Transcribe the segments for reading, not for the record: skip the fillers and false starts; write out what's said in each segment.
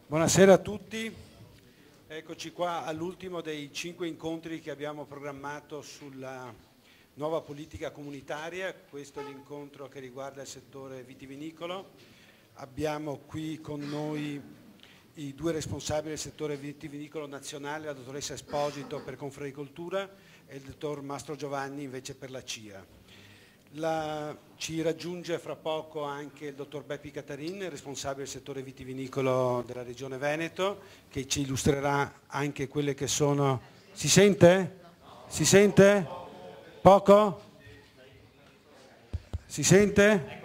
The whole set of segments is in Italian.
Buonasera a tutti, eccoci qua all'ultimo dei 5 incontri che abbiamo programmato sulla nuova politica comunitaria. Questo è l'incontro che riguarda il settore vitivinicolo. Abbiamo qui con noi i due responsabili del settore vitivinicolo nazionale, la dottoressa Esposito per Confagricoltura e il dottor Mastro Giovanni invece per la CIA. Ci raggiunge fra poco anche il dottor Beppi Catarin, responsabile del settore vitivinicolo della regione Veneto, che ci illustrerà anche quelle che sono... Si sente? Si sente? Poco? Si sente?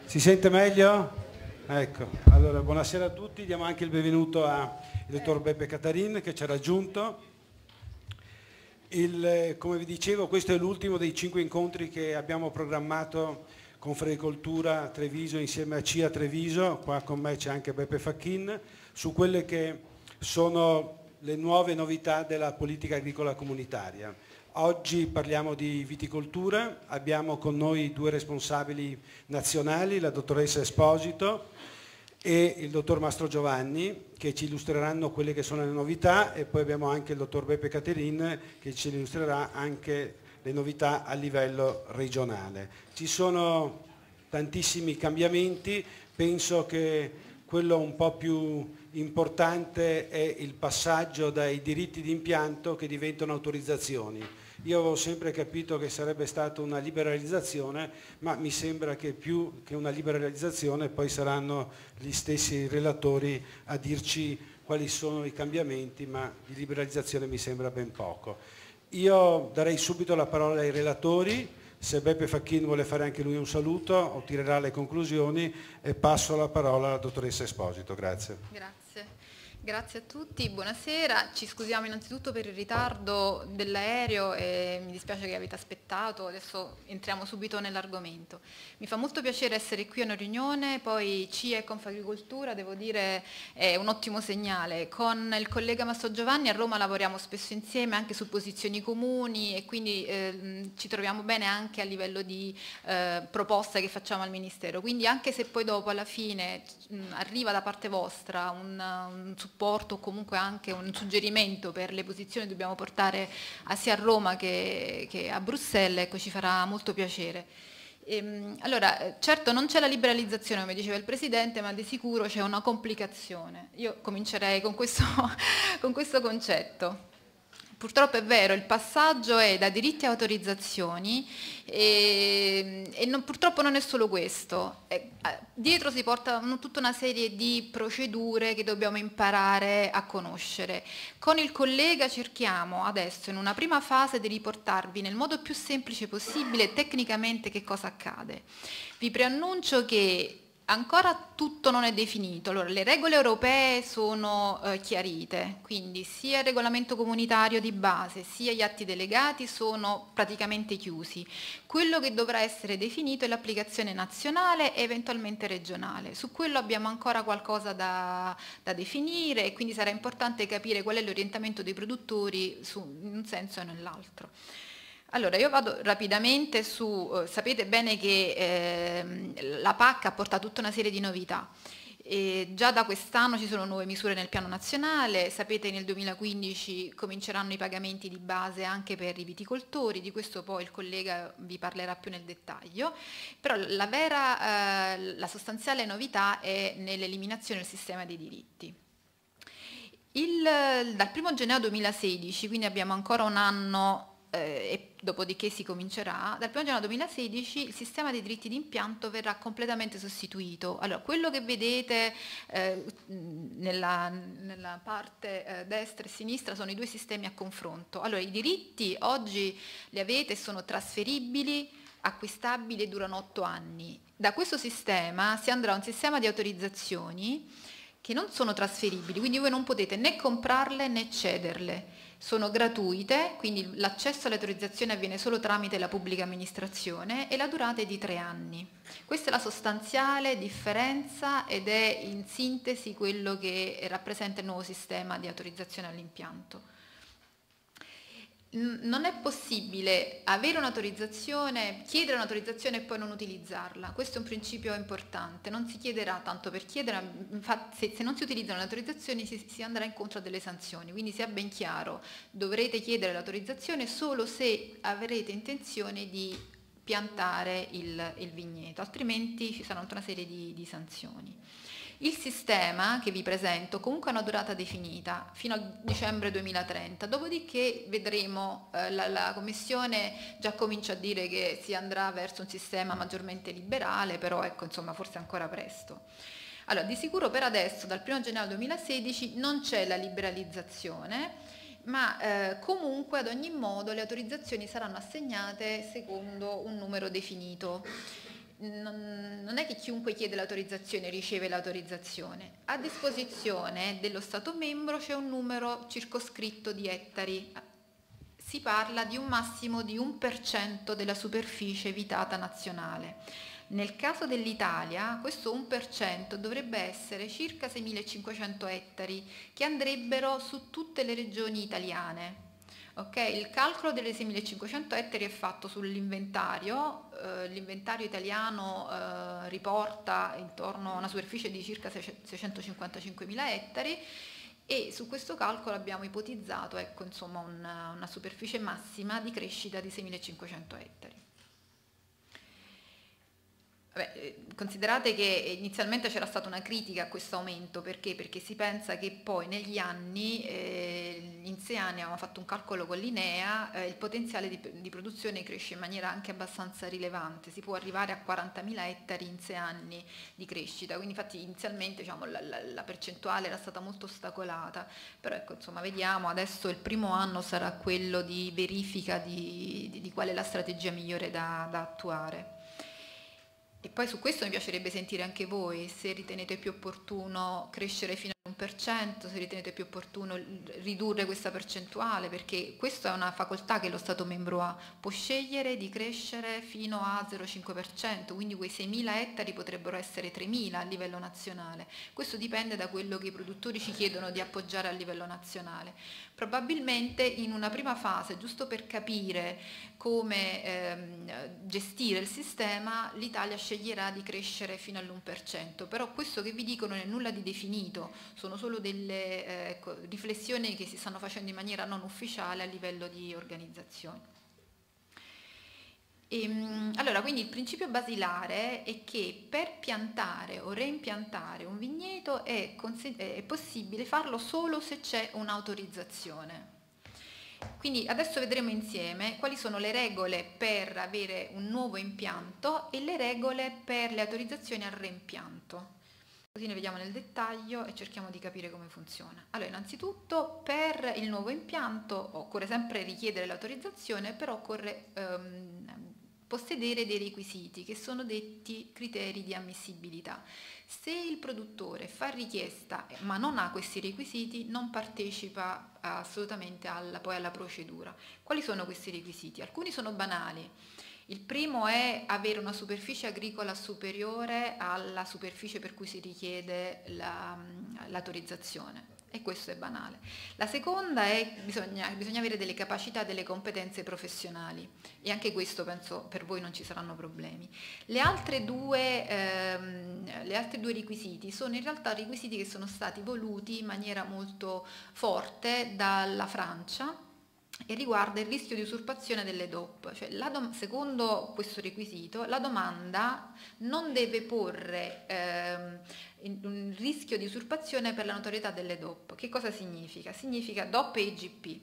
Si sente meglio? Ecco, allora buonasera a tutti, diamo anche il benvenuto al dottor Beppe Catarin che ci ha raggiunto. Come vi dicevo, questo è l'ultimo dei 5 incontri che abbiamo programmato con Confagricoltura Treviso insieme a CIA Treviso, qua con me c'è anche Beppe Facchin, su quelle che sono le nuove novità della politica agricola comunitaria. Oggi parliamo di viticoltura, abbiamo con noi 2 responsabili nazionali, la dottoressa Esposito e il dottor Mastro Giovanni, che ci illustreranno quelle che sono le novità, e poi abbiamo anche il dottor Beppe Catarin che ci illustrerà anche le novità a livello regionale. Ci sono tantissimi cambiamenti, penso che quello un po' più importante è il passaggio dai diritti di impianto che diventano autorizzazioni. Io avevo sempre capito che sarebbe stata una liberalizzazione, ma mi sembra che più che una liberalizzazione poi saranno gli stessi relatori a dirci quali sono i cambiamenti, ma di liberalizzazione mi sembra ben poco. Io darei subito la parola ai relatori, se Beppe Facchin vuole fare anche lui un saluto o tirerà le conclusioni, e passo la parola alla dottoressa Esposito. Grazie. Grazie a tutti, buonasera. Ci scusiamo innanzitutto per il ritardo dell'aereo e mi dispiace che avete aspettato, adesso entriamo subito nell'argomento. Mi fa molto piacere essere qui a una riunione, poi CIA e Confagricoltura, devo dire è un ottimo segnale. Con il collega Mastro Giovanni a Roma lavoriamo spesso insieme anche su posizioni comuni e quindi ci troviamo bene anche a livello di proposte che facciamo al Ministero. Quindi anche se poi dopo alla fine arriva da parte vostra un supporto o comunque anche un suggerimento per le posizioni che dobbiamo portare sia a Roma che a Bruxelles, ecco, ci farà molto piacere. Allora, certo non c'è la liberalizzazione come diceva il Presidente, ma di sicuro c'è una complicazione. Io comincerei con questo concetto. Purtroppo è vero, il passaggio è da diritti a autorizzazioni e purtroppo non è solo questo. Dietro si porta tutta una serie di procedure che dobbiamo imparare a conoscere. Con il collega cerchiamo adesso in una prima fase di riportarvi nel modo più semplice possibile tecnicamente che cosa accade. Vi preannuncio che ancora tutto non è definito. Allora, le regole europee sono chiarite, quindi sia il regolamento comunitario di base sia gli atti delegati sono praticamente chiusi. Quello che dovrà essere definito è l'applicazione nazionale e eventualmente regionale. Su quello abbiamo ancora qualcosa da definire e quindi sarà importante capire qual è l'orientamento dei produttori in un senso e nell'altro. Allora, io vado rapidamente sapete bene che la PAC ha portato tutta una serie di novità. Già da quest'anno ci sono nuove misure nel piano nazionale, sapete che nel 2015 cominceranno i pagamenti di base anche per i viticoltori, di questo poi il collega vi parlerà più nel dettaglio, però la sostanziale novità è nell'eliminazione del sistema dei diritti. Dal 1 gennaio 2016, quindi abbiamo ancora un anno e dopodiché si comincerà, dal 1 gennaio 2016 il sistema dei diritti d'impianto verrà completamente sostituito. Allora, quello che vedete nella parte destra e sinistra sono i 2 sistemi a confronto. Allora, i diritti oggi li avete, sono trasferibili, acquistabili e durano 8 anni. Da questo sistema si andrà a un sistema di autorizzazioni che non sono trasferibili, quindi voi non potete né comprarle né cederle. Sono gratuite, quindi l'accesso alle autorizzazioni avviene solo tramite la pubblica amministrazione e la durata è di 3 anni. Questa è la sostanziale differenza ed è in sintesi quello che rappresenta il nuovo sistema di autorizzazione all'impianto. non è possibile avere un'autorizzazione, chiedere un'autorizzazione e poi non utilizzarla. Questo è un principio importante, non si chiederà tanto per chiedere, infatti se non si utilizzano le autorizzazioni si andrà incontro a delle sanzioni, quindi sia ben chiaro, dovrete chiedere l'autorizzazione solo se avrete intenzione di piantare il vigneto, altrimenti ci sarà tutta una serie di sanzioni. Il sistema che vi presento comunque ha una durata definita fino al dicembre 2030, dopodiché vedremo, la Commissione già comincia a dire che si andrà verso un sistema maggiormente liberale, però ecco, insomma, forse è ancora presto. Allora, di sicuro per adesso, dal 1 gennaio 2016, non c'è la liberalizzazione, ma comunque ad ogni modo le autorizzazioni saranno assegnate secondo un numero definito. Non è che chiunque chiede l'autorizzazione riceve l'autorizzazione. A disposizione dello Stato membro c'è un numero circoscritto di ettari. Si parla di un massimo di 1% della superficie vitata nazionale. Nel caso dell'Italia questo 1% dovrebbe essere circa 6.500 ettari che andrebbero su tutte le regioni italiane. Okay, il calcolo delle 6.500 ettari è fatto sull'inventario, l'inventario italiano riporta intorno a una superficie di circa 655.000 ettari e su questo calcolo abbiamo ipotizzato, ecco, insomma, una superficie massima di crescita di 6.500 ettari. Considerate che inizialmente c'era stata una critica a questo aumento, perché? Perché si pensa che poi negli anni, in 6 anni avevamo fatto un calcolo con l'INEA, il potenziale di produzione cresce in maniera anche abbastanza rilevante, si può arrivare a 40.000 ettari in 6 anni di crescita, quindi infatti inizialmente diciamo, la percentuale era stata molto ostacolata, però ecco, insomma, vediamo, adesso il primo anno sarà quello di verifica di qual è la strategia migliore da attuare. E poi su questo mi piacerebbe sentire anche voi, se ritenete più opportuno crescere fino all'1%, se ritenete più opportuno ridurre questa percentuale, perché questa è una facoltà che lo Stato membro ha, può scegliere di crescere fino a 0,5%, quindi quei 6.000 ettari potrebbero essere 3.000 a livello nazionale. Questo dipende da quello che i produttori ci chiedono di appoggiare a livello nazionale. Probabilmente in una prima fase, giusto per capire come gestire il sistema, l'Italia sceglierà di crescere fino all'1%, però questo che vi dico non è nulla di definito, sono solo delle riflessioni che si stanno facendo in maniera non ufficiale a livello di organizzazione. Allora, quindi il principio basilare è che per piantare o reimpiantare un vigneto è possibile farlo solo se c'è un'autorizzazione. Quindi adesso vedremo insieme quali sono le regole per avere un nuovo impianto e le regole per le autorizzazioni al reimpianto. Così ne vediamo nel dettaglio e cerchiamo di capire come funziona. Allora, innanzitutto per il nuovo impianto occorre sempre richiedere l'autorizzazione, però occorre possedere dei requisiti che sono detti criteri di ammissibilità. Se il produttore fa richiesta ma non ha questi requisiti, non partecipa assolutamente poi alla procedura. Quali sono questi requisiti? Alcuni sono banali. Il primo è avere una superficie agricola superiore alla superficie per cui si richiede l'autorizzazione. E questo è banale. La seconda è bisogna avere delle capacità, delle competenze professionali e anche questo penso per voi non ci saranno problemi. Gli altri due requisiti sono in realtà requisiti che sono stati voluti in maniera molto forte dalla Francia e riguarda il rischio di usurpazione delle DOP, cioè secondo questo requisito la domanda non deve porre un rischio di usurpazione per la notorietà delle DOP. Che cosa significa? Significa DOP e IGP.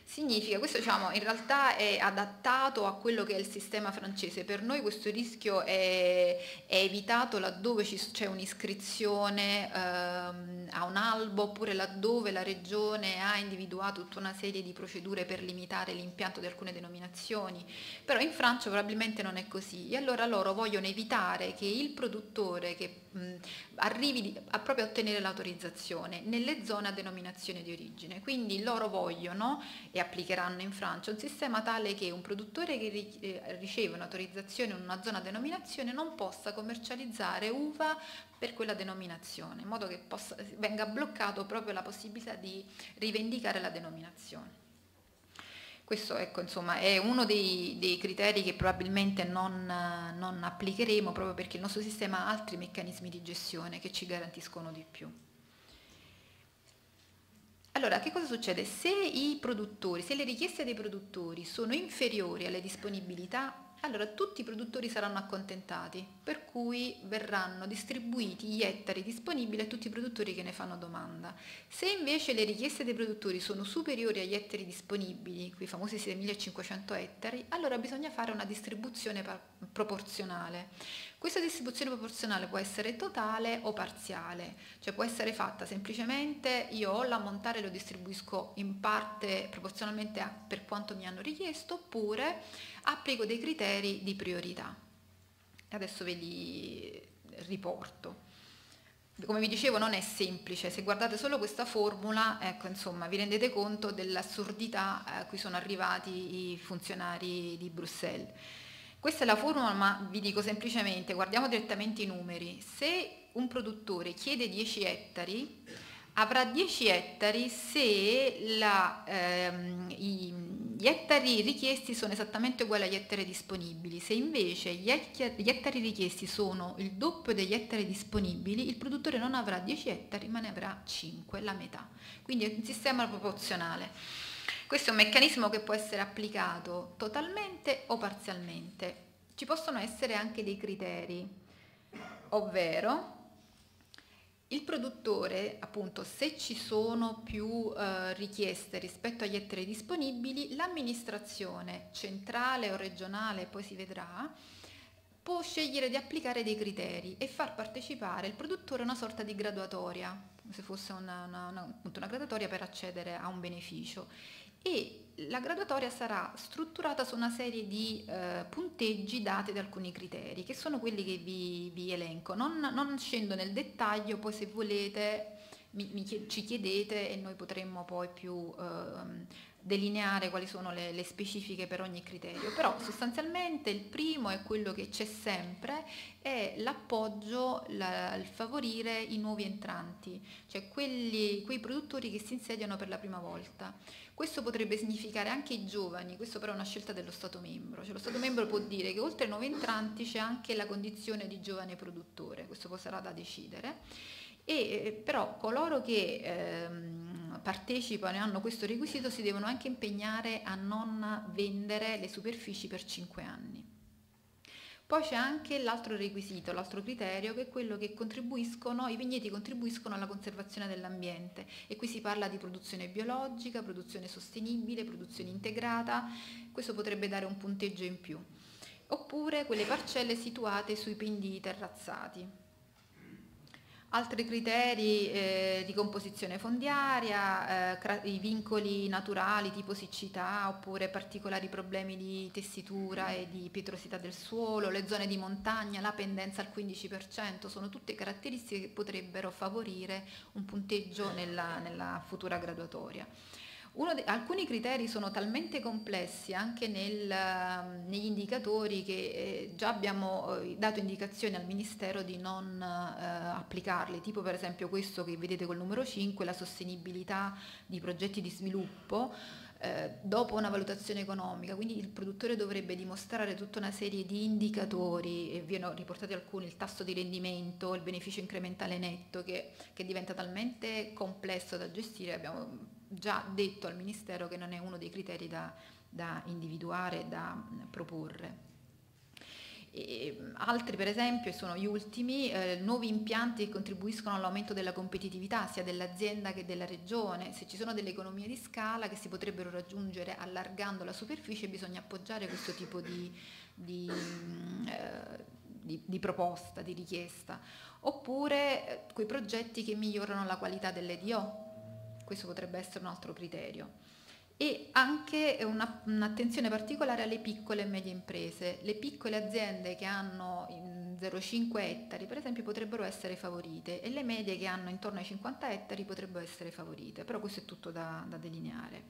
Significa, questo diciamo in realtà è adattato a quello che è il sistema francese, per noi questo rischio è evitato laddove c'è un'iscrizione a un albo oppure laddove la regione ha individuato tutta una serie di procedure per limitare l'impianto di alcune denominazioni, però in Francia probabilmente non è così e allora loro vogliono evitare che il produttore che arrivi proprio a ottenere l'autorizzazione nelle zone a denominazione di origine, quindi loro vogliono e applicheranno in Francia un sistema tale che un produttore che riceve un'autorizzazione in una zona a denominazione non possa commercializzare uva per quella denominazione, in modo che venga bloccato proprio la possibilità di rivendicare la denominazione. Questo, ecco, insomma, è uno dei criteri che probabilmente non applicheremo, proprio perché il nostro sistema ha altri meccanismi di gestione che ci garantiscono di più. Allora, che cosa succede? Se le richieste dei produttori sono inferiori alle disponibilità, allora tutti i produttori saranno accontentati, per cui verranno distribuiti gli ettari disponibili a tutti i produttori che ne fanno domanda. Se invece le richieste dei produttori sono superiori agli ettari disponibili, quei famosi 6.500 ettari, allora bisogna fare una distribuzione proporzionale. Questa distribuzione proporzionale può essere totale o parziale, cioè può essere fatta semplicemente io ho l'ammontare, lo distribuisco in parte proporzionalmente per quanto mi hanno richiesto, oppure applico dei criteri di priorità. Adesso ve li riporto. Come vi dicevo, non è semplice, se guardate solo questa formula, ecco, insomma, vi rendete conto dell'assurdità a cui sono arrivati i funzionari di Bruxelles. Questa è la formula, ma vi dico semplicemente, guardiamo direttamente i numeri. Se un produttore chiede 10 ettari, avrà 10 ettari se gli ettari richiesti sono esattamente uguali agli ettari disponibili. Se invece gli ettari richiesti sono il doppio degli ettari disponibili, il produttore non avrà 10 ettari, ma ne avrà 5, la metà. Quindi è un sistema proporzionale. Questo è un meccanismo che può essere applicato totalmente o parzialmente. Ci possono essere anche dei criteri, ovvero il produttore, appunto, se ci sono più richieste rispetto agli ettari disponibili, l'amministrazione centrale o regionale, poi si vedrà, può scegliere di applicare dei criteri e far partecipare il produttore a una sorta di graduatoria, come se fosse una graduatoria per accedere a un beneficio. E la graduatoria sarà strutturata su una serie di punteggi dati da alcuni criteri, che sono quelli che vi elenco. Non scendo nel dettaglio, poi se volete ci chiedete e noi potremmo poi più delineare quali sono le specifiche per ogni criterio. Però sostanzialmente il primo è quello che c'è sempre, è l'appoggio, il favorire i nuovi entranti, cioè quei produttori che si insediano per la prima volta. Questo potrebbe significare anche i giovani, questo però è una scelta dello Stato membro, cioè lo Stato membro può dire che oltre ai nuovi entranti c'è anche la condizione di giovane produttore, questo poi sarà da decidere, e però coloro che partecipano e hanno questo requisito si devono anche impegnare a non vendere le superfici per 5 anni. Poi c'è anche l'altro requisito, l'altro criterio, che è quello che i vigneti contribuiscono alla conservazione dell'ambiente, e qui si parla di produzione biologica, produzione sostenibile, produzione integrata. Questo potrebbe dare un punteggio in più. Oppure quelle parcelle situate sui pendii terrazzati. Altri criteri di composizione fondiaria, i vincoli naturali tipo siccità oppure particolari problemi di tessitura e di pietrosità del suolo, le zone di montagna, la pendenza al 15%, sono tutte caratteristiche che potrebbero favorire un punteggio nella futura graduatoria. Alcuni criteri sono talmente complessi anche negli indicatori che già abbiamo dato indicazioni al Ministero di non applicarli, tipo per esempio questo che vedete col numero 5, la sostenibilità di progetti di sviluppo dopo una valutazione economica, quindi il produttore dovrebbe dimostrare tutta una serie di indicatori, e vi hanno riportati alcuni, il tasso di rendimento, il beneficio incrementale netto, che diventa talmente complesso da gestire. Abbiamo già detto al Ministero che non è uno dei criteri da individuare, da proporre. Altri per esempio sono gli ultimi, nuovi impianti che contribuiscono all'aumento della competitività sia dell'azienda che della regione. Se ci sono delle economie di scala che si potrebbero raggiungere allargando la superficie, bisogna appoggiare questo tipo di proposta, di richiesta. Oppure quei progetti che migliorano la qualità dell'EDO, questo potrebbe essere un altro criterio. E anche un'attenzione particolare alle piccole e medie imprese. Le piccole aziende che hanno 0,5 ettari per esempio potrebbero essere favorite, e le medie che hanno intorno ai 50 ettari potrebbero essere favorite, però questo è tutto da delineare.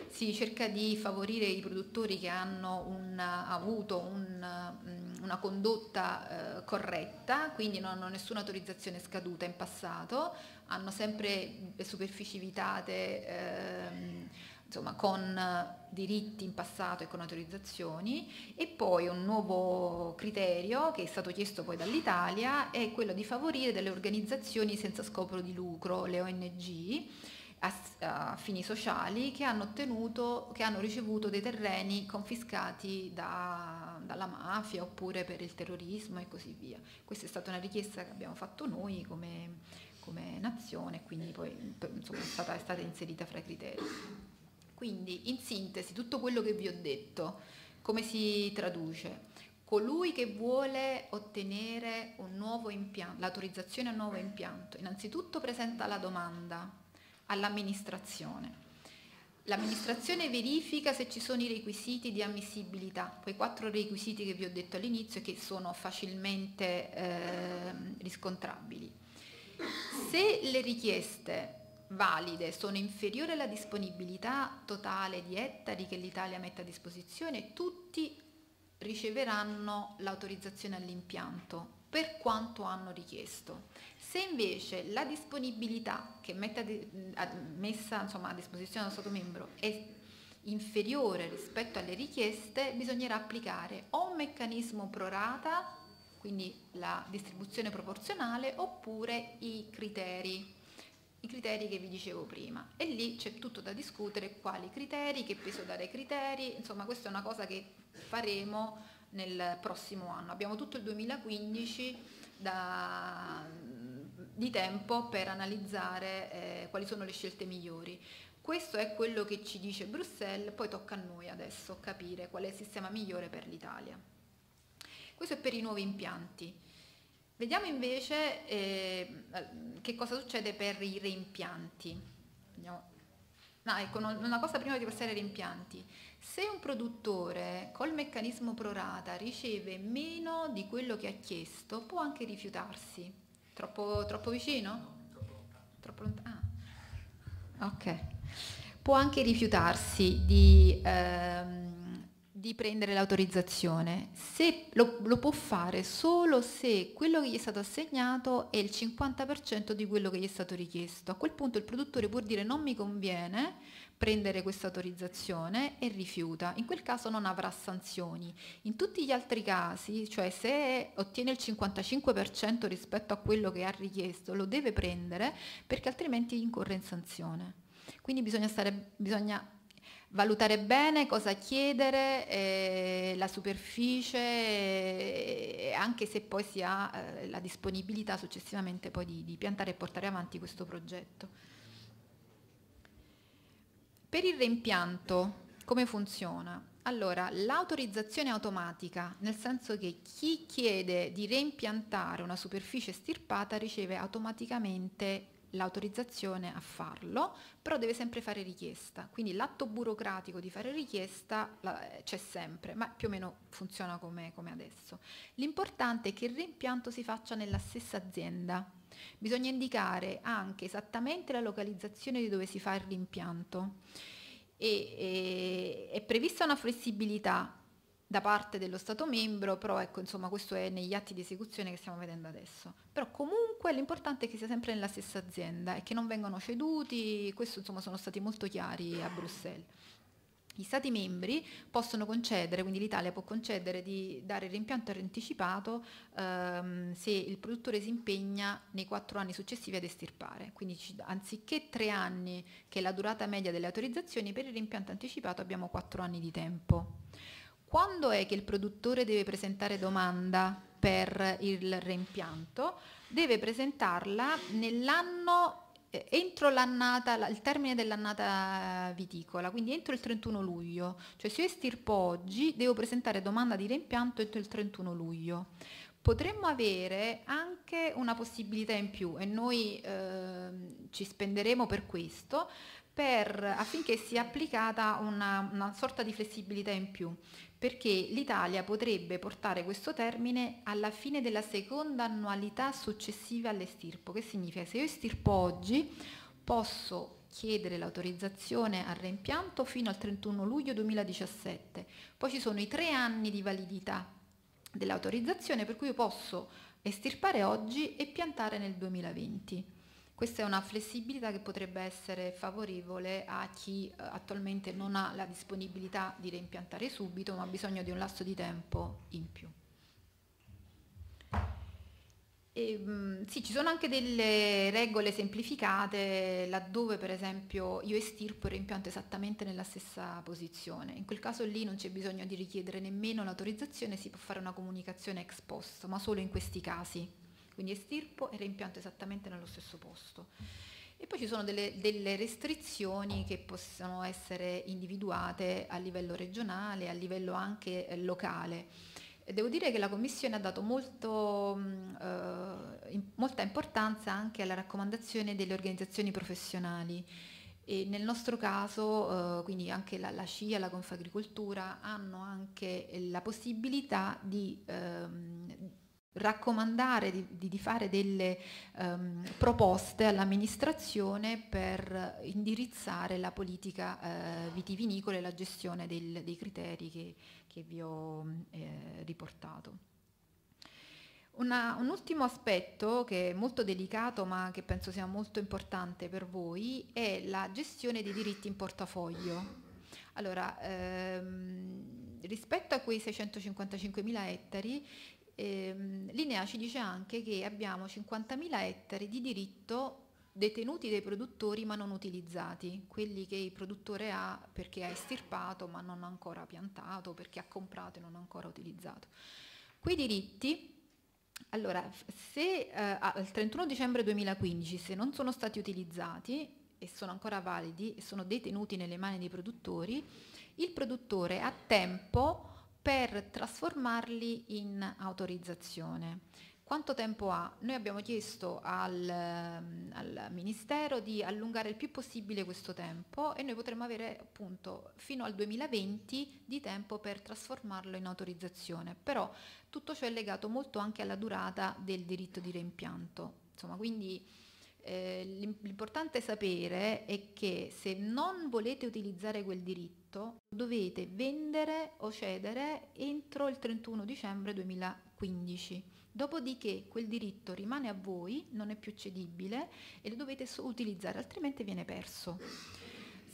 Si cerca di favorire i produttori che hanno avuto una condotta corretta, quindi non hanno nessuna autorizzazione scaduta in passato, hanno sempre le superfici vitate insomma, con diritti in passato e con autorizzazioni, e poi un nuovo criterio che è stato chiesto poi dall'Italia è quello di favorire delle organizzazioni senza scopo di lucro, le ONG, a fini sociali che hanno ricevuto dei terreni confiscati dalla mafia oppure per il terrorismo e così via. Questa è stata una richiesta che abbiamo fatto noi come nazione, quindi poi insomma, è stata inserita fra i criteri. Quindi in sintesi tutto quello che vi ho detto come si traduce? Colui che vuole ottenere un nuovo impianto, l'autorizzazione a un nuovo impianto, innanzitutto presenta la domanda all'amministrazione. L'amministrazione verifica se ci sono i requisiti di ammissibilità, quei 4 requisiti che vi ho detto all'inizio e che sono facilmente riscontrabili. Se le richieste valide sono inferiori alla disponibilità totale di ettari che l'Italia mette a disposizione, tutti riceveranno l'autorizzazione all'impianto per quanto hanno richiesto. Se invece la disponibilità che messa insomma, a disposizione dello Stato membro è inferiore rispetto alle richieste, bisognerà applicare o un meccanismo pro rata, quindi la distribuzione proporzionale, oppure i criteri che vi dicevo prima, e lì c'è tutto da discutere, quali criteri, che peso dare ai criteri, insomma questa è una cosa che faremo nel prossimo anno. Abbiamo tutto il 2015 di tempo per analizzare quali sono le scelte migliori. Questo è quello che ci dice Bruxelles, poi tocca a noi adesso capire qual è il sistema migliore per l'Italia. Questo è per i nuovi impianti. Vediamo invece che cosa succede per i reimpianti. Ecco, una cosa prima di passare ai reimpianti. Se un produttore col meccanismo pro rata riceve meno di quello che ha chiesto, può anche rifiutarsi. Troppo vicino? Troppo lontano? Ok. Può anche rifiutarsi di prendere l'autorizzazione. Se lo può fare solo se quello che gli è stato assegnato è il 50% di quello che gli è stato richiesto. A quel punto il produttore può dire non mi conviene prendere questa autorizzazione e rifiuta. In quel caso non avrà sanzioni. In tutti gli altri casi, cioè se ottiene il 55% rispetto a quello che ha richiesto, lo deve prendere perché altrimenti incorre in sanzione. Quindi bisogna valutare bene cosa chiedere, la superficie, anche se poi si ha la disponibilità successivamente poi di piantare e portare avanti questo progetto. Per il reimpianto come funziona? Allora, l'autorizzazione è automatica, nel senso che chi chiede di reimpiantare una superficie estirpata riceve automaticamente l'autorizzazione a farlo, però deve sempre fare richiesta, quindi l'atto burocratico di fare richiesta c'è sempre, ma più o meno funziona come adesso. L'importante è che il reimpianto si faccia nella stessa azienda. Bisogna indicare anche esattamente la localizzazione di dove si fa il reimpianto. È prevista una flessibilità da parte dello Stato membro, però ecco, insomma, questo è negli atti di esecuzione che stiamo vedendo adesso. Però comunque l'importante è che sia sempre nella stessa azienda e che non vengano ceduti, questo insomma sono stati molto chiari a Bruxelles. Gli Stati membri possono concedere, quindi l'Italia può concedere di dare il reimpianto anticipato se il produttore si impegna nei 4 anni successivi ad estirpare. Quindi anziché 3 anni, che è la durata media delle autorizzazioni, per il reimpianto anticipato abbiamo 4 anni di tempo. Quando è che il produttore deve presentare domanda per il reimpianto? Deve presentarla nell'anno entro il termine dell'annata viticola, quindi entro il 31 luglio. Cioè se io estirpo oggi devo presentare domanda di reimpianto entro il 31 luglio. Potremmo avere anche una possibilità in più e noi ci spenderemo per questo, affinché sia applicata una sorta di flessibilità in più, perché l'Italia potrebbe portare questo termine alla fine della seconda annualità successiva all'estirpo. Che significa? Se io estirpo oggi posso chiedere l'autorizzazione al reimpianto fino al 31 luglio 2017, poi ci sono i 3 anni di validità dell'autorizzazione, per cui io posso estirpare oggi e piantare nel 2020. Questa è una flessibilità che potrebbe essere favorevole a chi attualmente non ha la disponibilità di reimpiantare subito, ma ha bisogno di un lasso di tempo in più. Sì, ci sono anche delle regole semplificate laddove per esempio io estirpo e reimpianto esattamente nella stessa posizione. In quel caso lì non c'è bisogno di richiedere nemmeno l'autorizzazione, si può fare una comunicazione ex post, ma solo in questi casi. Quindi estirpo e reimpianto esattamente nello stesso posto. E poi ci sono delle restrizioni che possono essere individuate a livello regionale, a livello anche locale. Devo dire che la Commissione ha dato molta importanza anche alla raccomandazione delle organizzazioni professionali e nel nostro caso, quindi anche la SCIA, la Confagricoltura, hanno anche la possibilità di raccomandare, di fare delle proposte all'amministrazione per indirizzare la politica vitivinicola e la gestione dei criteri che vi ho riportato. Un ultimo aspetto che è molto delicato ma che penso sia molto importante per voi è la gestione dei diritti in portafoglio. Allora, rispetto a quei 655.000 ettari, l'INEA ci dice anche che abbiamo 50.000 ettari di diritto detenuti dai produttori ma non utilizzati, quelli che il produttore ha perché ha estirpato ma non ha ancora piantato, perché ha comprato e non ha ancora utilizzato. Quei diritti, allora, se al 31 dicembre 2015 se non sono stati utilizzati e sono ancora validi e sono detenuti nelle mani dei produttori, il produttore ha tempo per trasformarli in autorizzazione. Quanto tempo ha? Noi abbiamo chiesto al Ministero di allungare il più possibile questo tempo e noi potremmo avere appunto fino al 2020 di tempo per trasformarlo in autorizzazione, però tutto ciò è legato molto anche alla durata del diritto di reimpianto. Insomma, quindi l'importante sapere è che se non volete utilizzare quel diritto dovete vendere o cedere entro il 31 dicembre 2015. Dopodiché quel diritto rimane a voi, non è più cedibile e lo dovete utilizzare, altrimenti viene perso.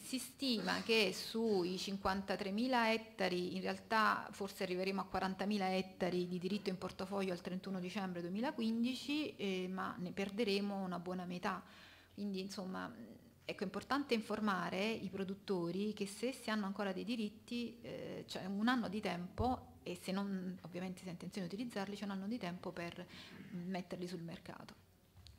Si stima che sui 53.000 ettari, in realtà forse arriveremo a 40.000 ettari di diritto in portafoglio al 31 dicembre 2015, ma ne perderemo una buona metà. Quindi insomma, ecco, è importante informare i produttori che se si hanno ancora dei diritti, cioè un anno di tempo, e se non, ovviamente si ha intenzione di utilizzarli, c'è un anno di tempo per metterli sul mercato.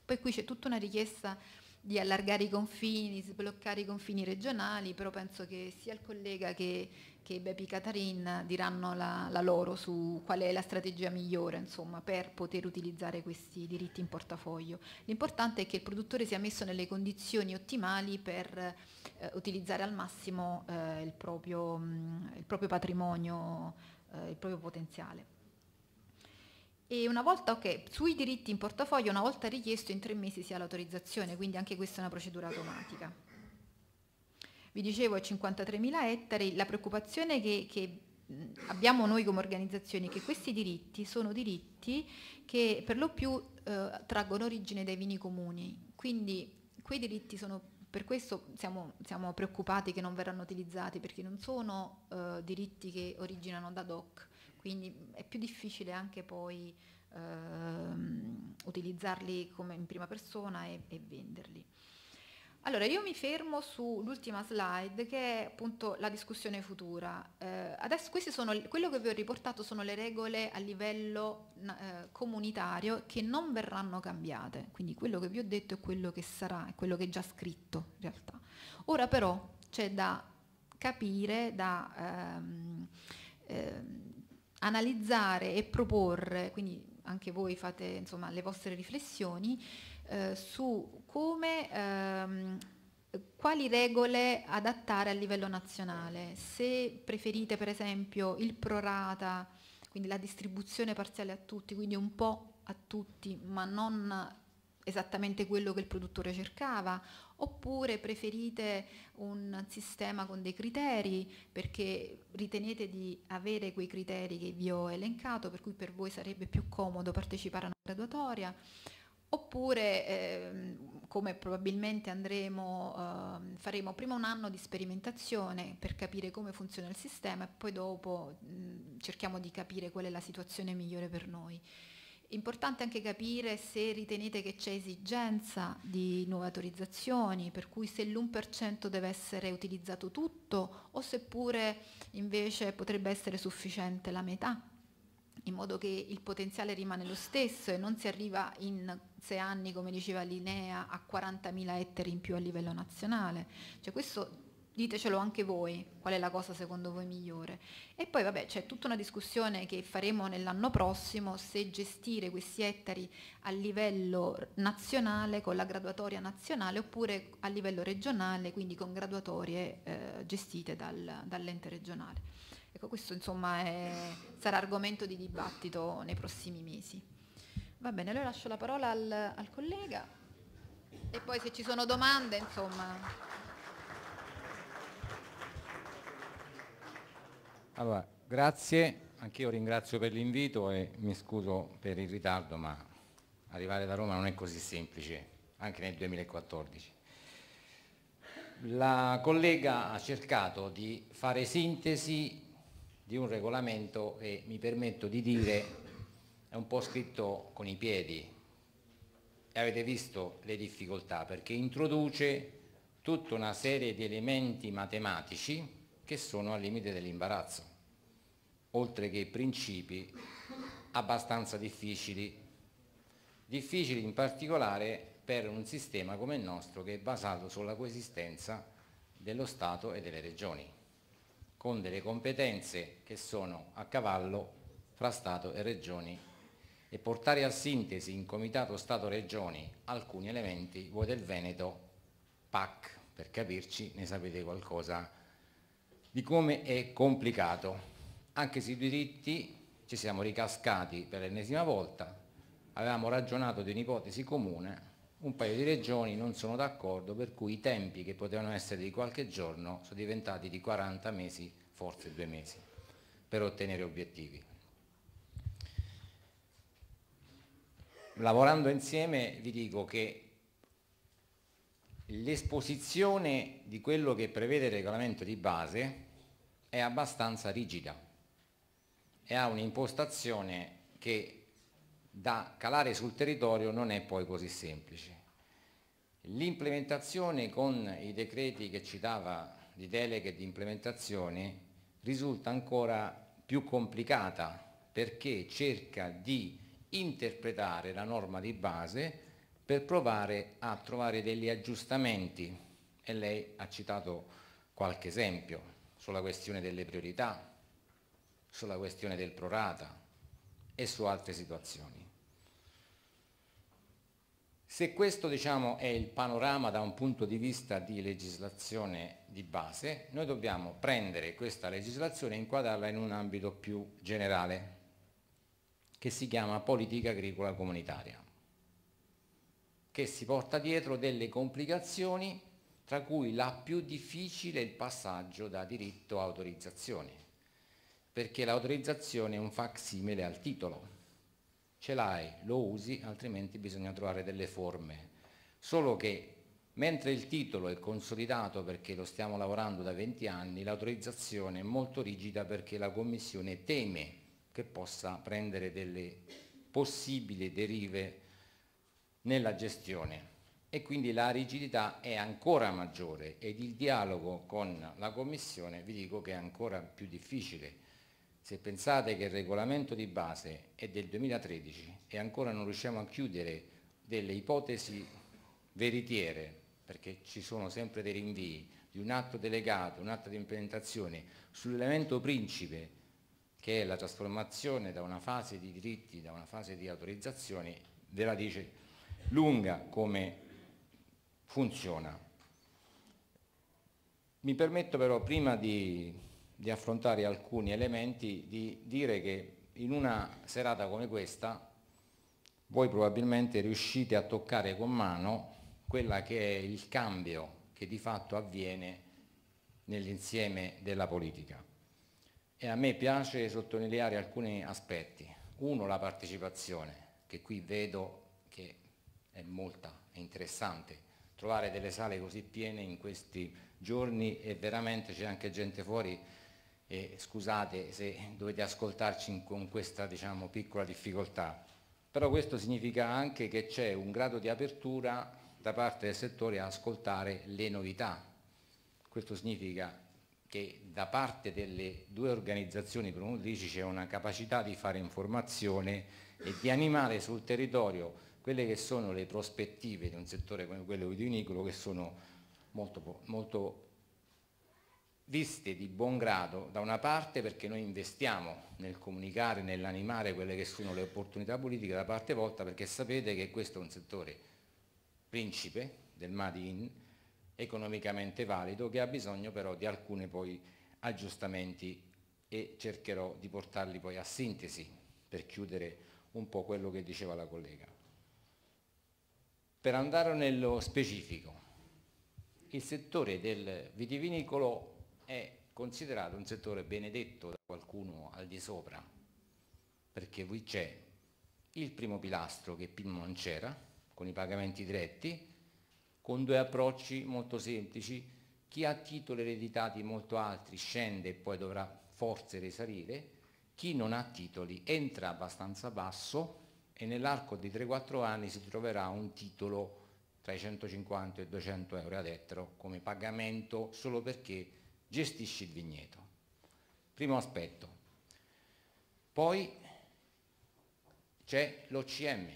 Poi qui c'è tutta una richiesta di allargare i confini, sbloccare i confini regionali, però penso che sia il collega che Bepi Catarin diranno la loro su qual è la strategia migliore, insomma, per poter utilizzare questi diritti in portafoglio. L'importante è che il produttore sia messo nelle condizioni ottimali per utilizzare al massimo il proprio patrimonio, il proprio potenziale. E una volta, sui diritti in portafoglio, una volta richiesto in 3 mesi si ha l'autorizzazione, quindi anche questa è una procedura automatica. Vi dicevo, ai 53.000 ettari, la preoccupazione che abbiamo noi come organizzazioni è che questi diritti sono diritti che per lo più traggono origine dai vini comuni, quindi quei diritti sono, per questo siamo preoccupati che non verranno utilizzati, perché non sono diritti che originano da DOC, quindi è più difficile anche poi utilizzarli come in prima persona e venderli. Allora, io mi fermo sull'ultima slide che è appunto la discussione futura. Adesso quello che vi ho riportato sono le regole a livello comunitario che non verranno cambiate, quindi quello che vi ho detto è quello che sarà, è quello che è già scritto in realtà. Ora però c'è da capire, da analizzare e proporre, quindi anche voi fate insomma le vostre riflessioni su come quali regole adattare a livello nazionale, se preferite per esempio il pro rata, quindi la distribuzione parziale a tutti, quindi un po' a tutti ma non esattamente quello che il produttore cercava, oppure preferite un sistema con dei criteri perché ritenete di avere quei criteri che vi ho elencato, per cui per voi sarebbe più comodo partecipare a una graduatoria, oppure come probabilmente faremo prima un anno di sperimentazione per capire come funziona il sistema e poi dopo cerchiamo di capire qual è la situazione migliore per noi. Importante anche capire se ritenete che c'è esigenza di nuove autorizzazioni, per cui se l'1% deve essere utilizzato tutto o seppure invece potrebbe essere sufficiente la metà, in modo che il potenziale rimane lo stesso e non si arriva in 6 anni, come diceva Linea, a 40.000 ettari in più a livello nazionale. Cioè questo ditecelo anche voi, qual è la cosa secondo voi migliore. E poi vabbè c'è tutta una discussione che faremo nell'anno prossimo se gestire questi ettari a livello nazionale con la graduatoria nazionale oppure a livello regionale, quindi con graduatorie gestite dall'ente regionale. Ecco, questo insomma sarà argomento di dibattito nei prossimi mesi. Va bene, allora lascio la parola al collega e poi se ci sono domande, insomma. Allora, grazie, anch'io ringrazio per l'invito e mi scuso per il ritardo, ma arrivare da Roma non è così semplice, anche nel 2014. La collega ha cercato di fare sintesi di un regolamento e mi permetto di dire è un po' scritto con i piedi e avete visto le difficoltà perché introduce tutta una serie di elementi matematici che sono al limite dell'imbarazzo, oltre che principi abbastanza difficili in particolare per un sistema come il nostro che è basato sulla coesistenza dello Stato e delle regioni, con delle competenze che sono a cavallo fra Stato e regioni, e portare a sintesi in Comitato Stato-Regioni alcuni elementi, voi del Veneto, PAC, per capirci, ne sapete qualcosa di come è complicato. Anche sui diritti ci siamo ricascati per l'ennesima volta, avevamo ragionato di un'ipotesi comune, un paio di regioni non sono d'accordo, per cui i tempi che potevano essere di qualche giorno sono diventati di 40 mesi, forse 2 mesi, per ottenere obiettivi. Lavorando insieme vi dico che l'esposizione di quello che prevede il regolamento di base è abbastanza rigida e ha un'impostazione che da calare sul territorio non è poi così semplice. L'implementazione con i decreti che citava di delega e di implementazione risulta ancora più complicata perché cerca di interpretare la norma di base per provare a trovare degli aggiustamenti e lei ha citato qualche esempio sulla questione delle priorità, sulla questione del prorata e su altre situazioni. Se questo diciamo è il panorama da un punto di vista di legislazione di base, noi dobbiamo prendere questa legislazione e inquadrarla in un ambito più generale che si chiama politica agricola comunitaria, che si porta dietro delle complicazioni, tra cui la più difficile è il passaggio da diritto a autorizzazione, perché l'autorizzazione è un facsimile al titolo, ce l'hai, lo usi, altrimenti bisogna trovare delle forme, solo che mentre il titolo è consolidato perché lo stiamo lavorando da 20 anni, l'autorizzazione è molto rigida perché la Commissione teme che possa prendere delle possibili derive nella gestione e quindi la rigidità è ancora maggiore ed il dialogo con la Commissione vi dico che è ancora più difficile. Se pensate che il regolamento di base è del 2013 e ancora non riusciamo a chiudere delle ipotesi veritiere, perché ci sono sempre dei rinvii di un atto delegato, un atto di implementazione sull'elemento principe che è la trasformazione da una fase di diritti, da una fase di autorizzazioni, ve la dice lunga come funziona. Mi permetto però, prima di affrontare alcuni elementi, di dire che in una serata come questa voi probabilmente riuscite a toccare con mano quella che è il cambio che di fatto avviene nell'insieme della politica. E a me piace sottolineare alcuni aspetti. Uno, la partecipazione, che qui vedo che è molta è interessante trovare delle sale così piene in questi giorni e veramente c'è anche gente fuori e scusate se dovete ascoltarci con questa, diciamo, piccola difficoltà, però questo significa anche che c'è un grado di apertura da parte del settore a ascoltare le novità. Questo significa che da parte delle due organizzazioni promotrici c'è una capacità di fare informazione e di animare sul territorio quelle che sono le prospettive di un settore come quello vitivinicolo, che sono molto viste di buon grado, da una parte perché noi investiamo nel comunicare, nell'animare quelle che sono le opportunità politiche, da parte volta perché sapete che questo è un settore principe del Made in, economicamente valido, che ha bisogno però di alcuni poi aggiustamenti e cercherò di portarli poi a sintesi per chiudere un po' quello che diceva la collega. Per andare nello specifico, il settore del vitivinicolo è considerato un settore benedetto da qualcuno al di sopra, perché qui c'è il primo pilastro che prima non c'era, con i pagamenti diretti, con due approcci molto semplici. Chi ha titoli ereditati molto alti scende e poi dovrà forse risalire, chi non ha titoli entra abbastanza basso e nell'arco di 3-4 anni si troverà un titolo tra i 150 e i 200 euro ad ettaro come pagamento solo perché gestisci il vigneto. Primo aspetto. Poi c'è l'OCM.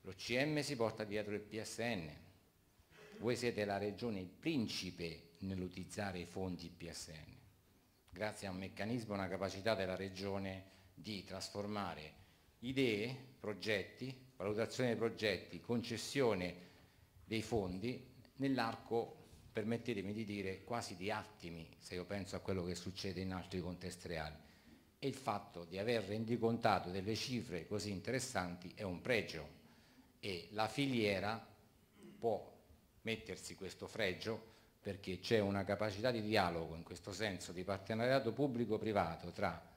L'OCM si porta dietro il PSN. Voi siete la regione principe nell'utilizzare i fondi PSN, grazie a un meccanismo e una capacità della regione di trasformare idee, progetti, valutazione dei progetti, concessione dei fondi nell'arco, permettetemi di dire, quasi di attimi, se io penso a quello che succede in altri contesti reali. E il fatto di aver rendicontato delle cifre così interessanti è un pregio e la filiera può mettersi questo fregio perché c'è una capacità di dialogo in questo senso di partenariato pubblico-privato tra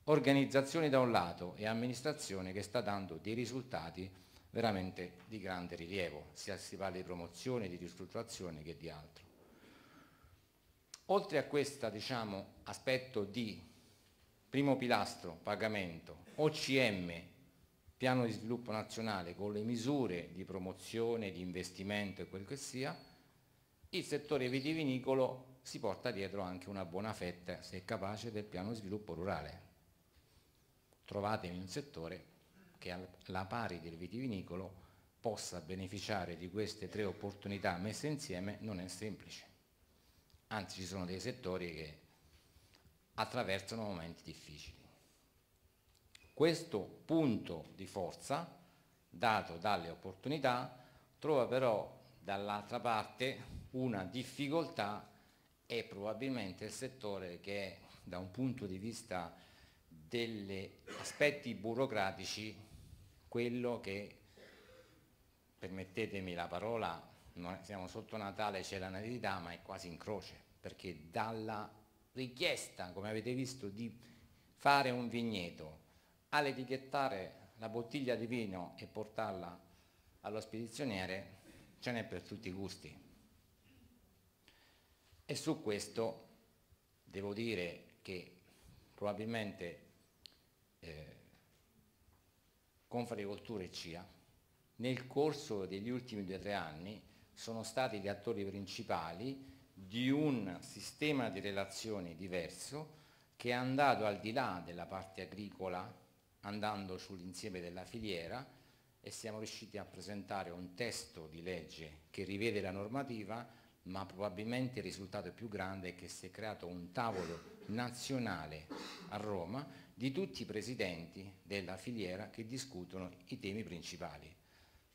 organizzazioni da un lato e amministrazione che sta dando dei risultati veramente di grande rilievo, sia si parla di promozione, di ristrutturazione che di altro. Oltre a questo, diciamo, aspetto di primo pilastro, pagamento, OCM, piano di sviluppo nazionale con le misure di promozione, di investimento e quel che sia, il settore vitivinicolo si porta dietro anche una buona fetta, se è capace, del piano di sviluppo rurale. Trovatemi un settore che alla pari del vitivinicolo possa beneficiare di queste tre opportunità messe insieme, non è semplice. Anzi, ci sono dei settori che attraversano momenti difficili. Questo punto di forza, dato dalle opportunità, trova però dall'altra parte una difficoltà e probabilmente il settore che è, da un punto di vista degli aspetti burocratici, quello che, permettetemi la parola, siamo sotto Natale, c'è la natività, ma è quasi in croce, perché dalla richiesta, come avete visto, di fare un vigneto all'etichettare la bottiglia di vino e portarla allo spedizioniere ce n'è per tutti i gusti. E su questo devo dire che probabilmente Confagricoltura e CIA nel corso degli ultimi 2 o 3 anni sono stati gli attori principali di un sistema di relazioni diverso che è andato al di là della parte agricola, andando sull'insieme della filiera, e siamo riusciti a presentare un testo di legge che rivede la normativa, ma probabilmente il risultato più grande è che si è creato un tavolo nazionale a Roma di tutti i presidenti della filiera che discutono i temi principali.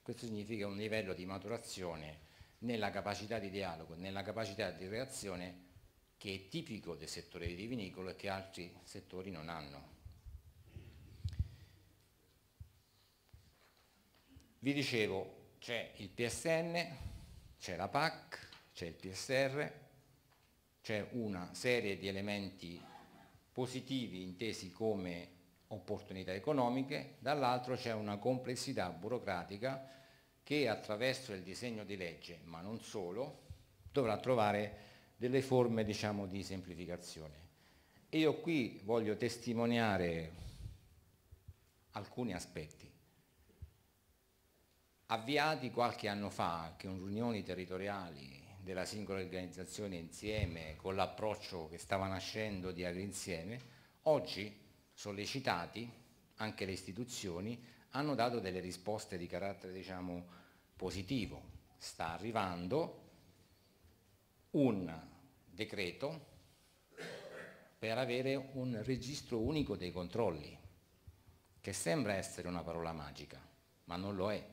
Questo significa un livello di maturazione nella capacità di dialogo, nella capacità di reazione che è tipico del settore vitivinicolo e che altri settori non hanno. Vi dicevo, c'è il PSN, c'è la PAC, c'è il PSR, c'è una serie di elementi positivi intesi come opportunità economiche, dall'altro c'è una complessità burocratica che attraverso il disegno di legge, ma non solo, dovrà trovare delle forme, diciamo, di semplificazione. E io qui voglio testimoniare alcuni aspetti. Avviati qualche anno fa, con riunioni territoriali della singola organizzazione insieme, con l'approccio che stava nascendo di Agrinsieme, oggi, sollecitati, anche le istituzioni hanno dato delle risposte di carattere, diciamo, positivo. Sta arrivando un decreto per avere un registro unico dei controlli, che sembra essere una parola magica, ma non lo è,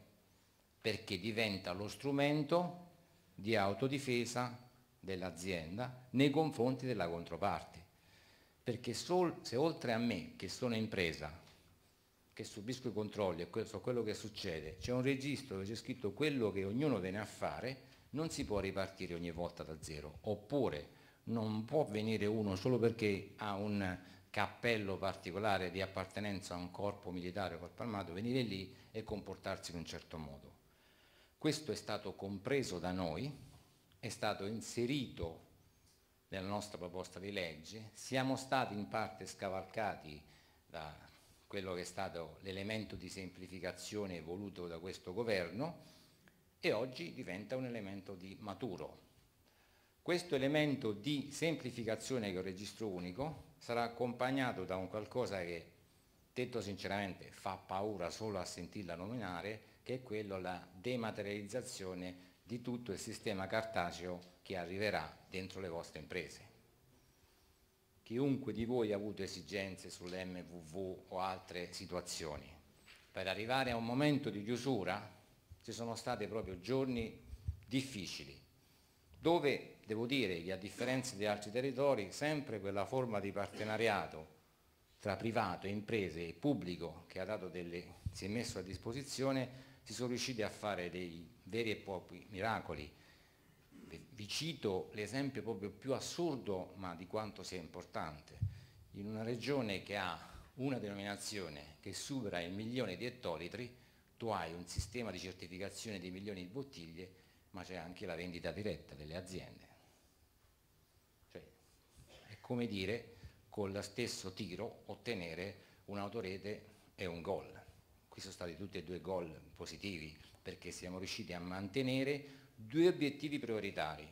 perché diventa lo strumento di autodifesa dell'azienda nei confronti della controparte. Perché se oltre a me, che sono impresa, che subisco i controlli e so quello che succede, c'è un registro dove c'è scritto quello che ognuno viene a fare, non si può ripartire ogni volta da zero. Oppure non può venire uno solo perché ha un cappello particolare di appartenenza a un corpo militare o corpo armato, venire lì e comportarsi in un certo modo. Questo è stato compreso da noi, è stato inserito nella nostra proposta di legge, siamo stati in parte scavalcati da quello che è stato l'elemento di semplificazione voluto da questo governo e oggi diventa un elemento di maturo. Questo elemento di semplificazione che è un registro unico sarà accompagnato da un qualcosa che, detto sinceramente, fa paura solo a sentirla nominare, che è quello la dematerializzazione di tutto il sistema cartaceo che arriverà dentro le vostre imprese. Chiunque di voi ha avuto esigenze sull'MVV o altre situazioni, per arrivare a un momento di chiusura ci sono stati proprio giorni difficili, dove devo dire che a differenza di altri territori sempre quella forma di partenariato tra privato, imprese e pubblico che si è messo a disposizione, si sono riusciti a fare dei veri e propri miracoli. Vi cito l'esempio proprio più assurdo, ma di quanto sia importante. In una regione che ha una denominazione che supera il 1.000.000 di ettolitri, tu hai un sistema di certificazione di milioni di bottiglie, ma c'è anche la vendita diretta delle aziende. Cioè, è come dire, con lo stesso tiro ottenere un'autorete e un gol. Qui sono stati tutti e due gol positivi, perché siamo riusciti a mantenere due obiettivi prioritari: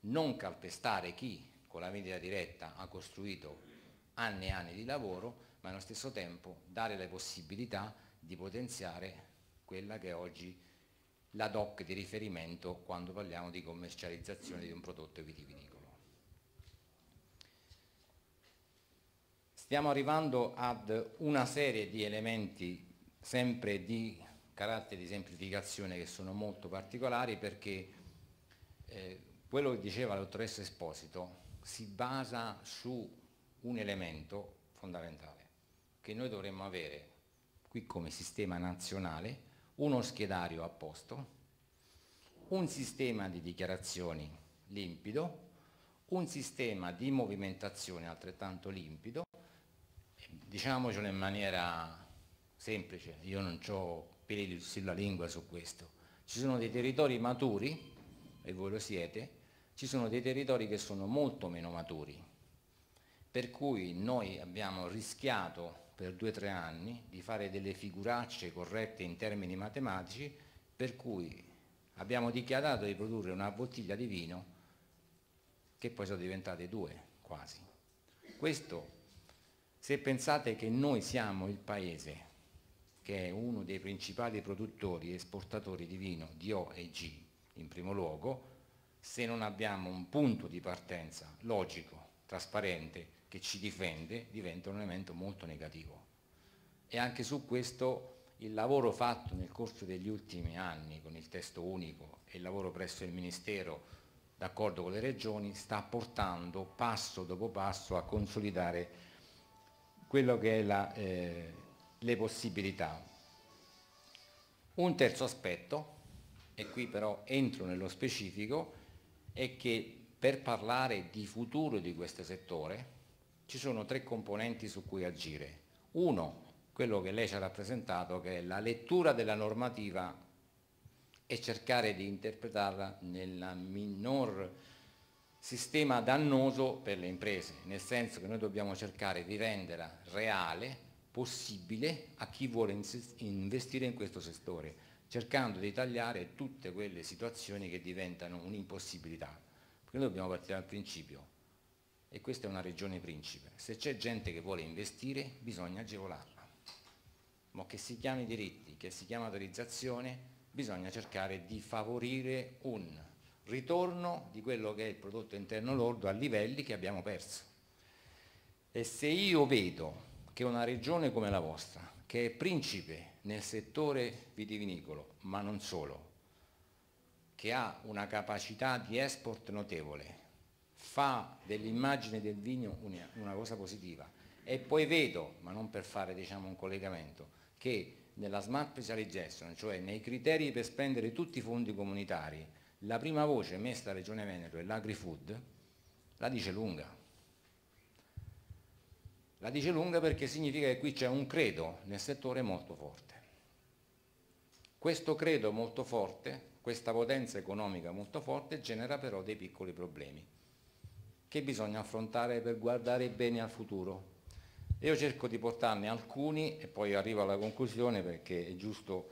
non calpestare chi con la vendita diretta ha costruito anni e anni di lavoro, ma allo stesso tempo dare le possibilità di potenziare quella che è oggi la DOC di riferimento quando parliamo di commercializzazione di un prodotto vitivinicolo. Stiamo arrivando ad una serie di elementi sempre di carattere di semplificazione che sono molto particolari, perché quello che diceva la dottoressa Esposito si basa su un elemento fondamentale che noi dovremmo avere qui come sistema nazionale: uno schedario a posto, un sistema di dichiarazioni limpido, un sistema di movimentazione altrettanto limpido. Diciamocelo in maniera semplice, io non ho peli sulla lingua su questo. Ci sono dei territori maturi, e voi lo siete, ci sono dei territori che sono molto meno maturi, per cui noi abbiamo rischiato per 2 o 3 anni di fare delle figuracce corrette in termini matematici, per cui abbiamo dichiarato di produrre una bottiglia di vino che poi sono diventate 2 quasi. Questo, se pensate che noi siamo il paese che è uno dei principali produttori e esportatori di vino di O e G in primo luogo, se non abbiamo un punto di partenza logico, trasparente, che ci difende, diventa un elemento molto negativo. E anche su questo il lavoro fatto nel corso degli ultimi anni con il testo unico e il lavoro presso il Ministero d'accordo con le regioni sta portando passo dopo passo a consolidare quello che è le possibilità. Un terzo aspetto, e qui però entro nello specifico, è che per parlare di futuro di questo settore ci sono 3 componenti su cui agire. Uno, quello che lei ci ha rappresentato, che è la lettura della normativa e cercare di interpretarla nel minor sistema dannoso per le imprese, nel senso che noi dobbiamo cercare di renderla reale, possibile a chi vuole investire in questo settore, cercando di tagliare tutte quelle situazioni che diventano un'impossibilità. Perché noi dobbiamo partire dal principio, e questa è una regione principe, se c'è gente che vuole investire bisogna agevolarla, ma che si chiami diritti, che si chiama autorizzazione, bisogna cercare di favorire un ritorno di quello che è il prodotto interno lordo a livelli che abbiamo perso. E se io vedo che una regione come la vostra, che è principe nel settore vitivinicolo, ma non solo, che ha una capacità di export notevole, fa dell'immagine del vino una cosa positiva, e poi vedo, ma non per fare diciamo un collegamento, che nella Smart Specialization, cioè nei criteri per spendere tutti i fondi comunitari, la prima voce messa dalla Regione Veneto è l'agri-food, la dice lunga. La dice lunga perché significa che qui c'è un credo nel settore molto forte. Questo credo molto forte, questa potenza economica molto forte, genera però dei piccoli problemi che bisogna affrontare per guardare bene al futuro. Io cerco di portarne alcuni e poi arrivo alla conclusione, perché è giusto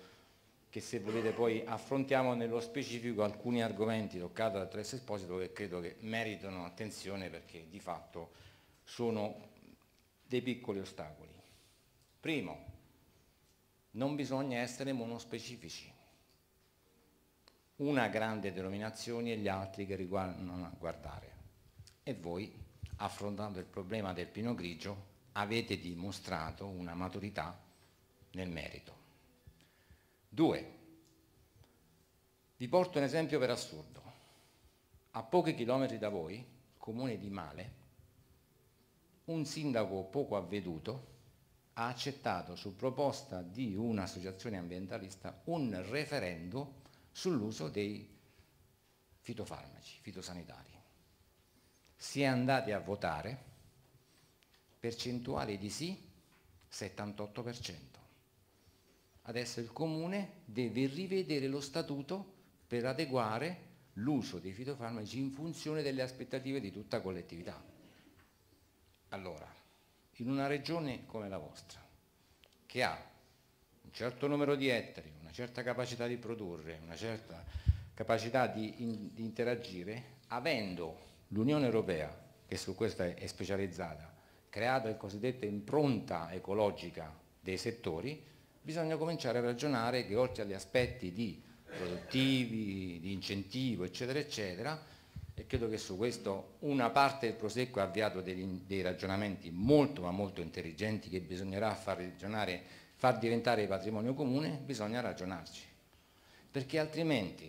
che, se volete, poi affrontiamo nello specifico alcuni argomenti toccati da Teresa Esposito che credo che meritano attenzione, perché di fatto sono dei piccoli ostacoli. Primo, non bisogna essere monospecifici. Una grande denominazione e gli altri che riguardano a guardare. E voi, affrontando il problema del Pinot Grigio, avete dimostrato una maturità nel merito. 2. Vi porto un esempio per assurdo. A pochi chilometri da voi, comune di Male, un sindaco poco avveduto ha accettato, su proposta di un'associazione ambientalista, un referendum sull'uso dei fitofarmaci, fitosanitari. Si è andati a votare, percentuale di sì, 78%. Adesso il comune deve rivedere lo statuto per adeguare l'uso dei fitofarmaci in funzione delle aspettative di tutta la collettività. Allora, in una regione come la vostra, che ha un certo numero di ettari, una certa capacità di produrre, una certa capacità di interagire, avendo l'Unione Europea, che su questo è specializzata, creato il cosiddetto impronta ecologica dei settori, bisogna cominciare a ragionare che, oltre agli aspetti di produttivi, di incentivo, eccetera, eccetera, e credo che su questo una parte del Prosecco ha avviato dei ragionamenti molto ma molto intelligenti che bisognerà far diventare patrimonio comune, bisogna ragionarci, perché altrimenti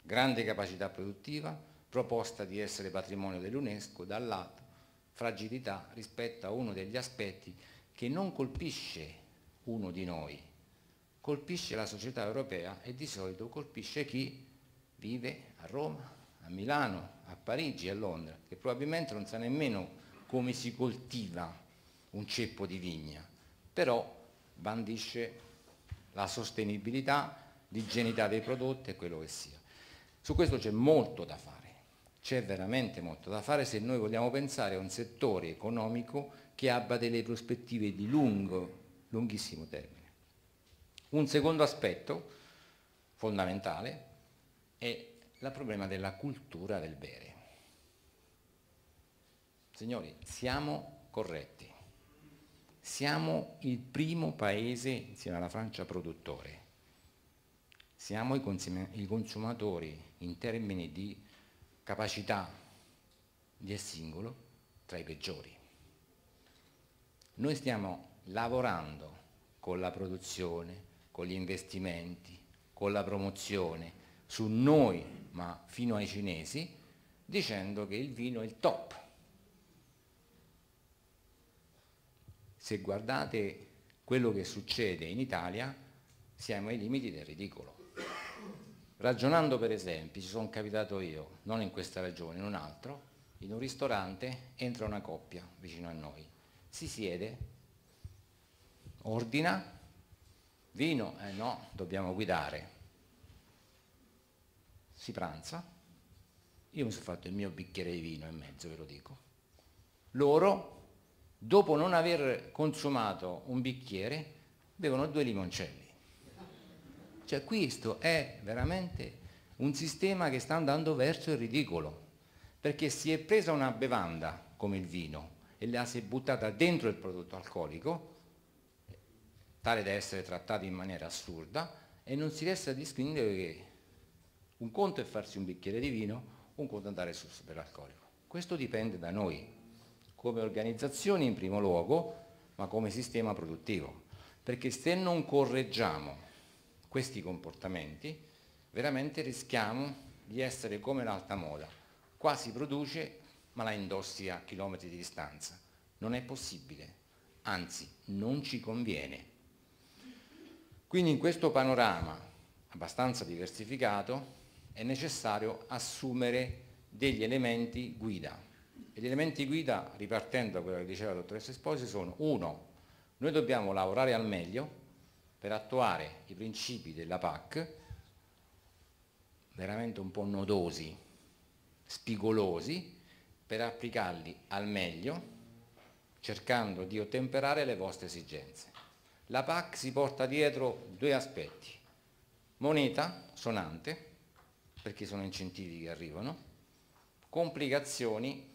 grande capacità produttiva, proposta di essere patrimonio dell'UNESCO, dall'altro fragilità rispetto a uno degli aspetti che non colpisce uno di noi, colpisce la società europea e di solito colpisce chi vive a Roma, a Milano, a Parigi, a Londra, che probabilmente non sa nemmeno come si coltiva un ceppo di vigna, però bandisce la sostenibilità, l'igienità dei prodotti e quello che sia. Su questo c'è molto da fare, c'è veramente molto da fare se noi vogliamo pensare a un settore economico che abbia delle prospettive di lunghissimo termine. Un secondo aspetto fondamentale è il problema della cultura del bere. Signori, siamo corretti. Siamo il primo paese, insieme alla Francia, produttore. Siamo i consumatori in termini di capacità del singolo tra i peggiori. Noi stiamo lavorando con la produzione, con gli investimenti, con la promozione, su noi, ma fino ai cinesi, dicendo che il vino è il top. Se guardate quello che succede in Italia, siamo ai limiti del ridicolo. Ragionando, per esempio, ci sono capitato io, non in questa regione, in un altro, in un ristorante entra una coppia vicino a noi, si siede, ordina, vino, no, dobbiamo guidare. si pranza, io mi sono fatto il mio bicchiere di vino e mezzo, ve lo dico. Loro, dopo non aver consumato un bicchiere, bevono 2 limoncelli. Cioè questo è veramente un sistema che sta andando verso il ridicolo, perché si è presa una bevanda come il vino e la si è buttata dentro il prodotto alcolico, tale da essere trattata in maniera assurda, e non si riesce a distinguere che un conto è farsi un bicchiere di vino, un conto è andare sul superalcolico. Questo dipende da noi, come organizzazioni in primo luogo, ma come sistema produttivo, perché se non correggiamo questi comportamenti, veramente rischiamo di essere come l'alta moda. Qua si produce, ma la indossi a chilometri di distanza. Non è possibile, anzi, non ci conviene. Quindi in questo panorama abbastanza diversificato è necessario assumere degli elementi guida. E gli elementi guida, ripartendo da quello che diceva la dottoressa Esposito, sono: 1. Noi dobbiamo lavorare al meglio per attuare i principi della PAC, veramente un po' nodosi, spigolosi, per applicarli al meglio, cercando di ottemperare le vostre esigenze. La PAC si porta dietro 2 aspetti: moneta sonante, perché sono incentivi che arrivano, complicazioni,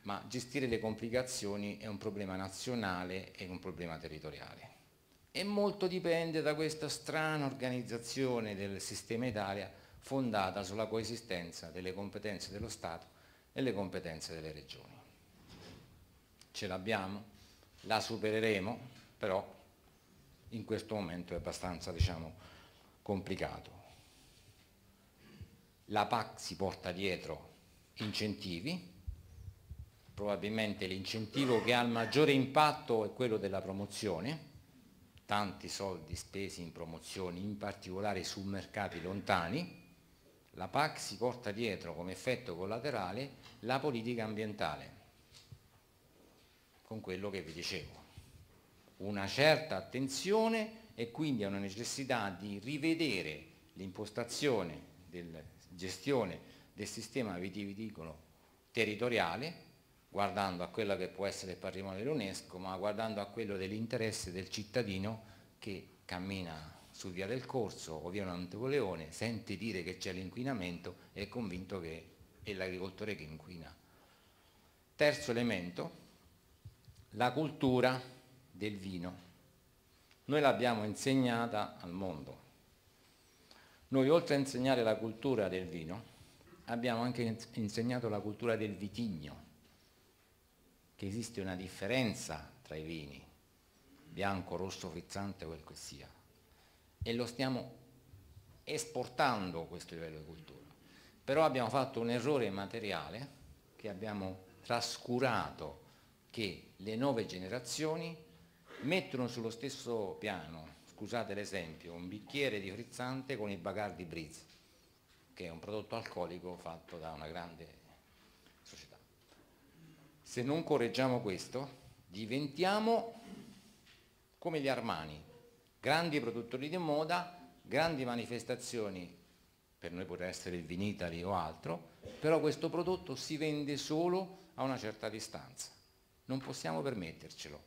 ma gestire le complicazioni è un problema nazionale e un problema territoriale. E molto dipende da questa strana organizzazione del sistema Italia fondata sulla coesistenza delle competenze dello Stato e le competenze delle regioni. Ce l'abbiamo, la supereremo, però in questo momento è abbastanza, complicato. La PAC si porta dietro incentivi, probabilmente l'incentivo che ha il maggiore impatto è quello della promozione, tanti soldi spesi in promozioni, in particolare su mercati lontani. La PAC si porta dietro come effetto collaterale la politica ambientale, con quello che vi dicevo, una certa attenzione e quindi una necessità di rivedere l'impostazione della gestione del sistema vitivinicolo territoriale, guardando a quello che può essere il patrimonio dell'UNESCO, ma guardando a quello dell'interesse del cittadino che cammina su via del Corso o via Napoleone, sente dire che c'è l'inquinamento e è convinto che è l'agricoltore che inquina. Terzo elemento, la cultura del vino. Noi l'abbiamo insegnata al mondo. Noi, oltre a insegnare la cultura del vino, abbiamo anche insegnato la cultura del vitigno, che esiste una differenza tra i vini, bianco, rosso, frizzante, quel che sia, e lo stiamo esportando questo livello di cultura. Però abbiamo fatto un errore materiale, che abbiamo trascurato che le nuove generazioni mettono sullo stesso piano, scusate l'esempio, un bicchiere di frizzante con il Bacardi Breeze, che è un prodotto alcolico fatto da una grande società. Se non correggiamo questo, diventiamo come gli Armani, grandi produttori di moda, grandi manifestazioni, per noi potrà essere il Vinitaly o altro, però questo prodotto si vende solo a una certa distanza. Non possiamo permettercelo,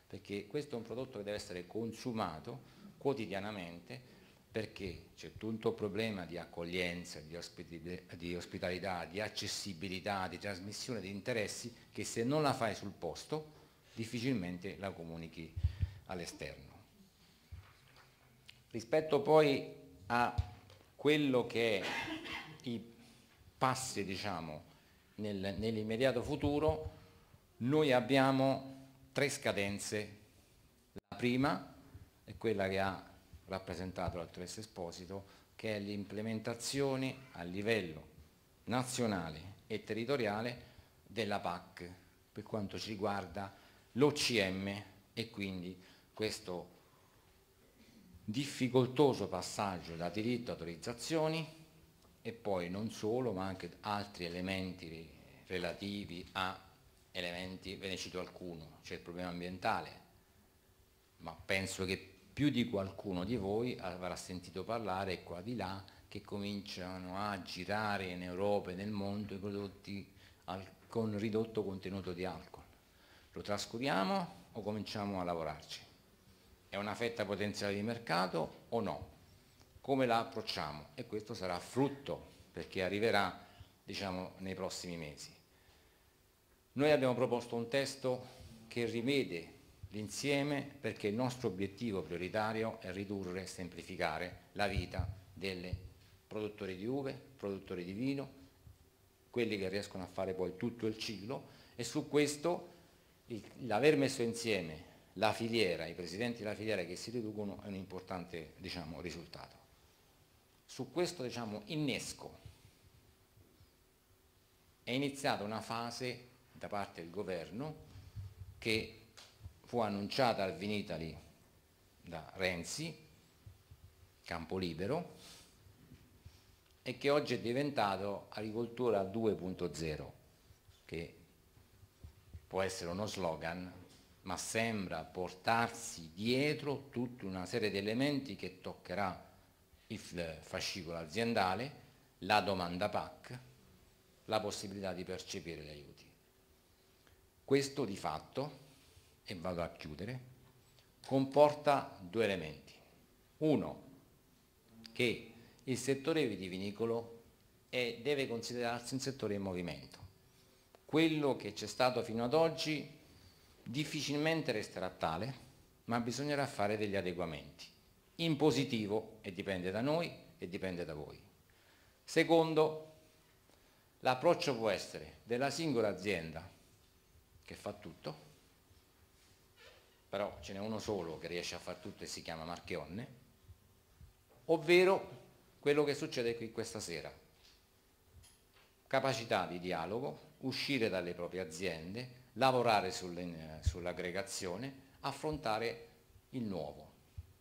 perché questo è un prodotto che deve essere consumato quotidianamente, perché c'è tutto un problema di accoglienza, di ospitalità, di accessibilità, di trasmissione di interessi, che se non la fai sul posto difficilmente la comunichi all'esterno. Rispetto poi a quello che è i passi, nell'immediato futuro, noi abbiamo 3 scadenze. La prima è quella che ha rappresentato la dottoressa Esposito, che è l'implementazione a livello nazionale e territoriale della PAC per quanto ci riguarda l'OCM, e quindi questo difficoltoso passaggio da diritto a autorizzazioni e poi non solo, ma anche altri elementi relativi a elementi, ve ne cito alcuno, c'è il problema ambientale, ma penso che più di qualcuno di voi avrà sentito parlare qua di là che cominciano a girare in Europa e nel mondo i prodotti con ridotto contenuto di alcol. Lo trascuriamo o cominciamo a lavorarci? È una fetta potenziale di mercato o no? Come la approcciamo? E questo sarà frutto, perché arriverà, diciamo, nei prossimi mesi. Noi abbiamo proposto un testo che rivede l'insieme, perché il nostro obiettivo prioritario è ridurre e semplificare la vita dei produttori di uve, produttori di vino, quelli che riescono a fare poi tutto il ciclo, e su questo l'aver messo insieme la filiera, i presidenti della filiera che si riducono, è un importante, diciamo, risultato. Su questo, diciamo, innesco è iniziata una fase da parte del governo che fu annunciata al Vinitaly da Renzi, campo libero, e che oggi è diventato agricoltura 2.0, che può essere uno slogan, ma sembra portarsi dietro tutta una serie di elementi che toccherà il fascicolo aziendale, la domanda PAC, la possibilità di percepire gli aiuti. Questo di fatto, e vado a chiudere, comporta due elementi. Uno, che il settore vitivinicolo deve considerarsi un settore in movimento. Quello che c'è stato fino ad oggi difficilmente resterà tale, ma bisognerà fare degli adeguamenti, in positivo, e dipende da noi e dipende da voi. Secondo, l'approccio può essere della singola azienda che fa tutto, però ce n'è uno solo che riesce a far tutto e si chiama Marchionne, ovvero quello che succede qui questa sera. Capacità di dialogo, uscire dalle proprie aziende, lavorare sull'aggregazione, affrontare il nuovo,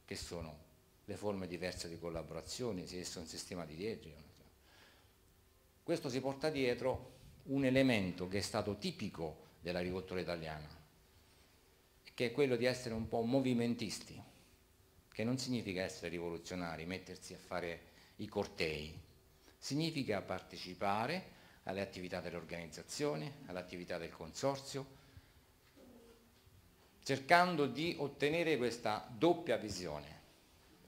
che sono le forme diverse di collaborazione, se esso è un sistema di legge. Questo si porta dietro un elemento che è stato tipico dell'agricoltura italiana, che è quello di essere un po' movimentisti, che non significa essere rivoluzionari, mettersi a fare i cortei, significa partecipare alle attività dell'organizzazione, alle attività del consorzio, cercando di ottenere questa doppia visione.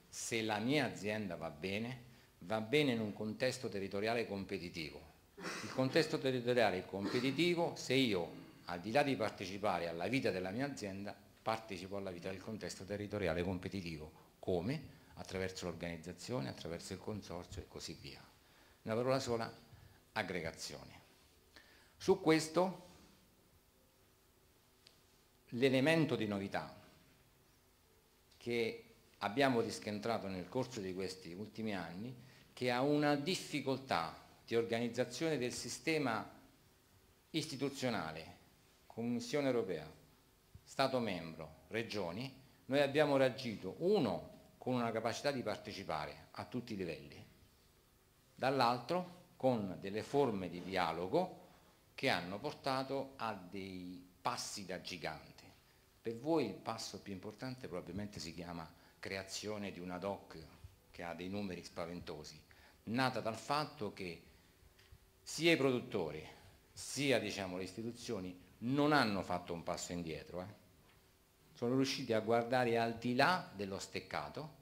Se la mia azienda va bene in un contesto territoriale competitivo. Il contesto territoriale è competitivo se io, al di là di partecipare alla vita della mia azienda, partecipo alla vita del contesto territoriale competitivo. Come? Attraverso l'organizzazione, attraverso il consorzio e così via. Una parola sola, aggregazione. Su questo l'elemento di novità che abbiamo riscontrato nel corso di questi ultimi anni, che ha una difficoltà di organizzazione del sistema istituzionale, Commissione europea, Stato membro, regioni, noi abbiamo reagito, uno, con una capacità di partecipare a tutti i livelli, dall'altro con delle forme di dialogo che hanno portato a dei passi da gigante. Per voi il passo più importante probabilmente si chiama creazione di una DOC che ha dei numeri spaventosi, nata dal fatto che sia i produttori sia, diciamo, le istituzioni non hanno fatto un passo indietro, sono riusciti a guardare al di là dello steccato,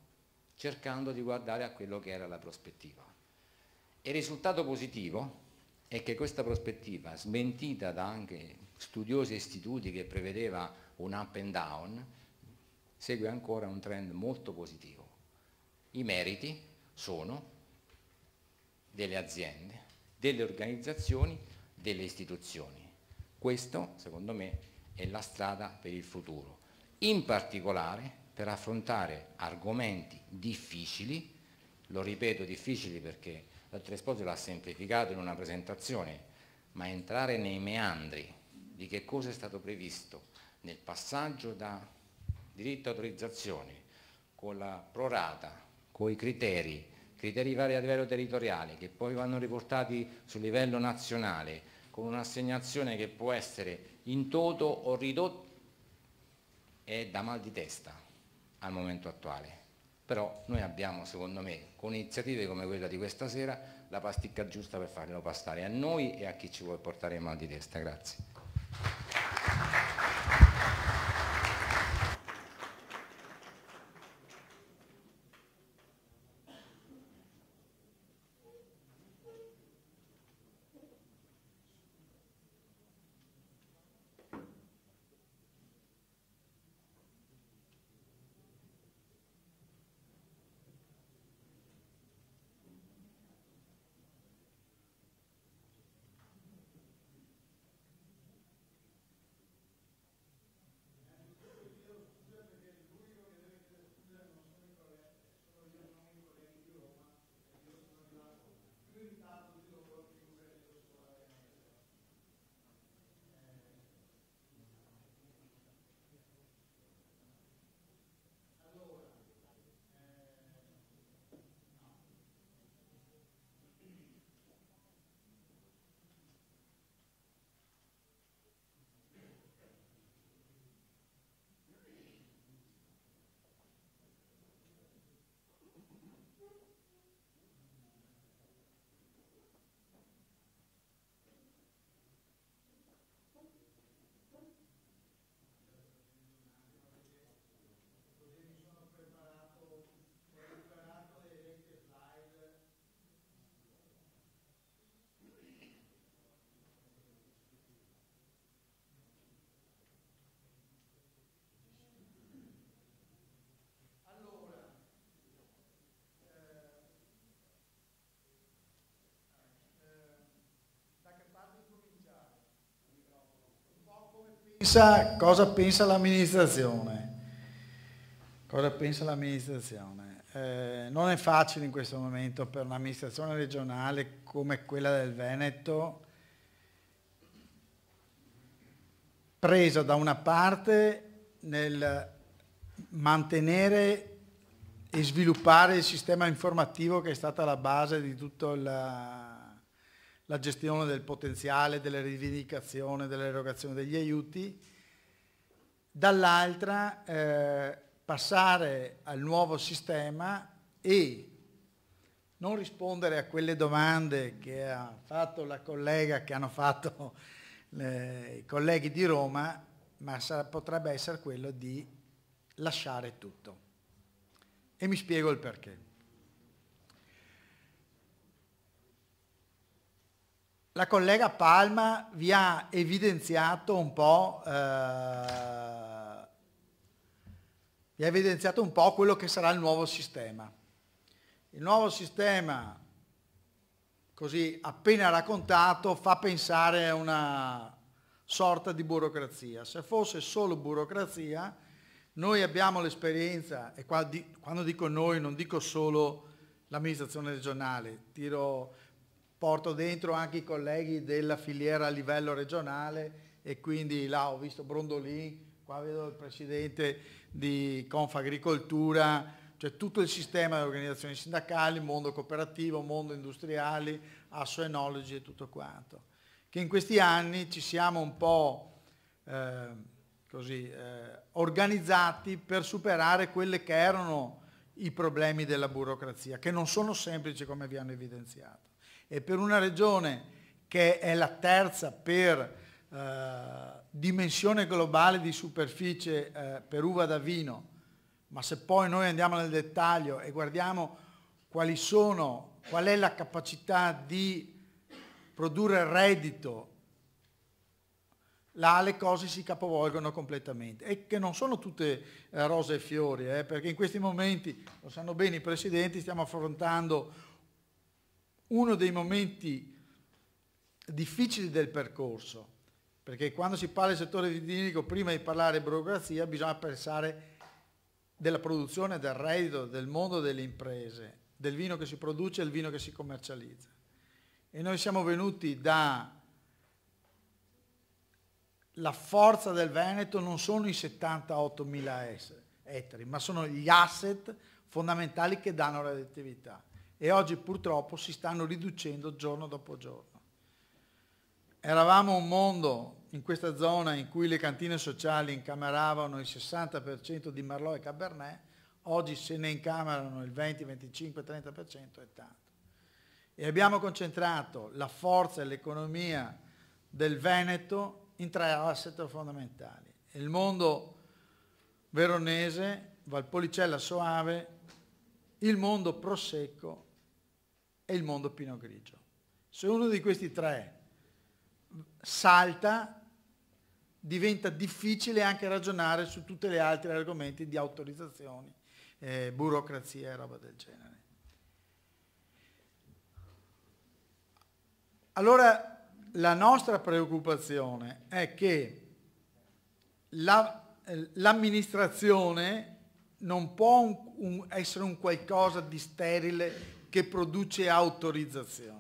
cercando di guardare a quello che era la prospettiva. Il risultato positivo è che questa prospettiva, smentita da anche studiosi istituti che prevedeva un up and down, segue ancora un trend molto positivo. I meriti sono delle aziende, delle organizzazioni, delle istituzioni. Questo, secondo me, è la strada per il futuro, in particolare per affrontare argomenti difficili, lo ripeto difficili perché l'altro Esposito l'ha semplificato in una presentazione, ma entrare nei meandri di che cosa è stato previsto nel passaggio da diritto autorizzazione, con la prorata, con i criteri vari a livello territoriale, che poi vanno riportati sul livello nazionale, con un'assegnazione che può essere in toto o ridotta, è da mal di testa al momento attuale. però noi abbiamo, secondo me, con iniziative come quella di questa sera, la pasticca giusta per farlo passare a noi e a chi ci vuole portare in mal di testa. Grazie. Cosa pensa l'amministrazione? Cosa pensa l'amministrazione? Non è facile in questo momento per un'amministrazione regionale come quella del Veneto, presa da una parte nel mantenere e sviluppare il sistema informativo che è stata la base di tutta la gestione del potenziale, delle rivendicazioni, dell'erogazione degli aiuti, dall'altra passare al nuovo sistema e non rispondere a quelle domande che ha fatto la collega, che hanno fatto i colleghi di Roma, ma potrebbe essere quello di lasciare tutto. E mi spiego il perché. La collega Palma vi ha evidenziato un po', quello che sarà il nuovo sistema. Il nuovo sistema, così appena raccontato, fa pensare a una sorta di burocrazia. Se fosse solo burocrazia, noi abbiamo l'esperienza, e quando dico noi non dico solo l'amministrazione regionale, porto dentro anche i colleghi della filiera a livello regionale, e quindi là ho visto Brondolin, qua vedo il presidente di Confagricoltura, cioè tutto il sistema delle organizzazioni sindacali, mondo cooperativo, mondo industriali, Assoenology e tutto quanto, che in questi anni ci siamo un po' organizzati per superare quelli che erano i problemi della burocrazia, che non sono semplici come vi hanno evidenziato. E per una regione che è la terza per dimensione globale di superficie per uva da vino, ma se poi noi andiamo nel dettaglio e guardiamo qual è la capacità di produrre reddito, là le cose si capovolgono completamente, e che non sono tutte rose e fiori, perché in questi momenti, lo sanno bene i presidenti, stiamo affrontando uno dei momenti difficili del percorso, perché quando si parla del settore vitivinico, prima di parlare di burocrazia, bisogna pensare della produzione, del reddito, del mondo delle imprese, del vino che si produce e del vino che si commercializza. E noi siamo venuti la forza del Veneto non sono i 78.000 ettari, ma sono gli asset fondamentali che danno redditività. E oggi purtroppo si stanno riducendo giorno dopo giorno. Eravamo un mondo in questa zona in cui le cantine sociali incameravano il 60% di Merlot e Cabernet, oggi se ne incamerano il 20, 25, 30%, è tanto. E abbiamo concentrato la forza e l'economia del Veneto in 3 asset fondamentali: il mondo veronese, Valpolicella Soave, il mondo Prosecco e il mondo Pinot Grigio. Se uno di questi 3 salta, diventa difficile anche ragionare su tutti gli altri argomenti di autorizzazioni, burocrazia e roba del genere. Allora la nostra preoccupazione è che l'amministrazione non può essere un qualcosa di sterile che produce autorizzazioni,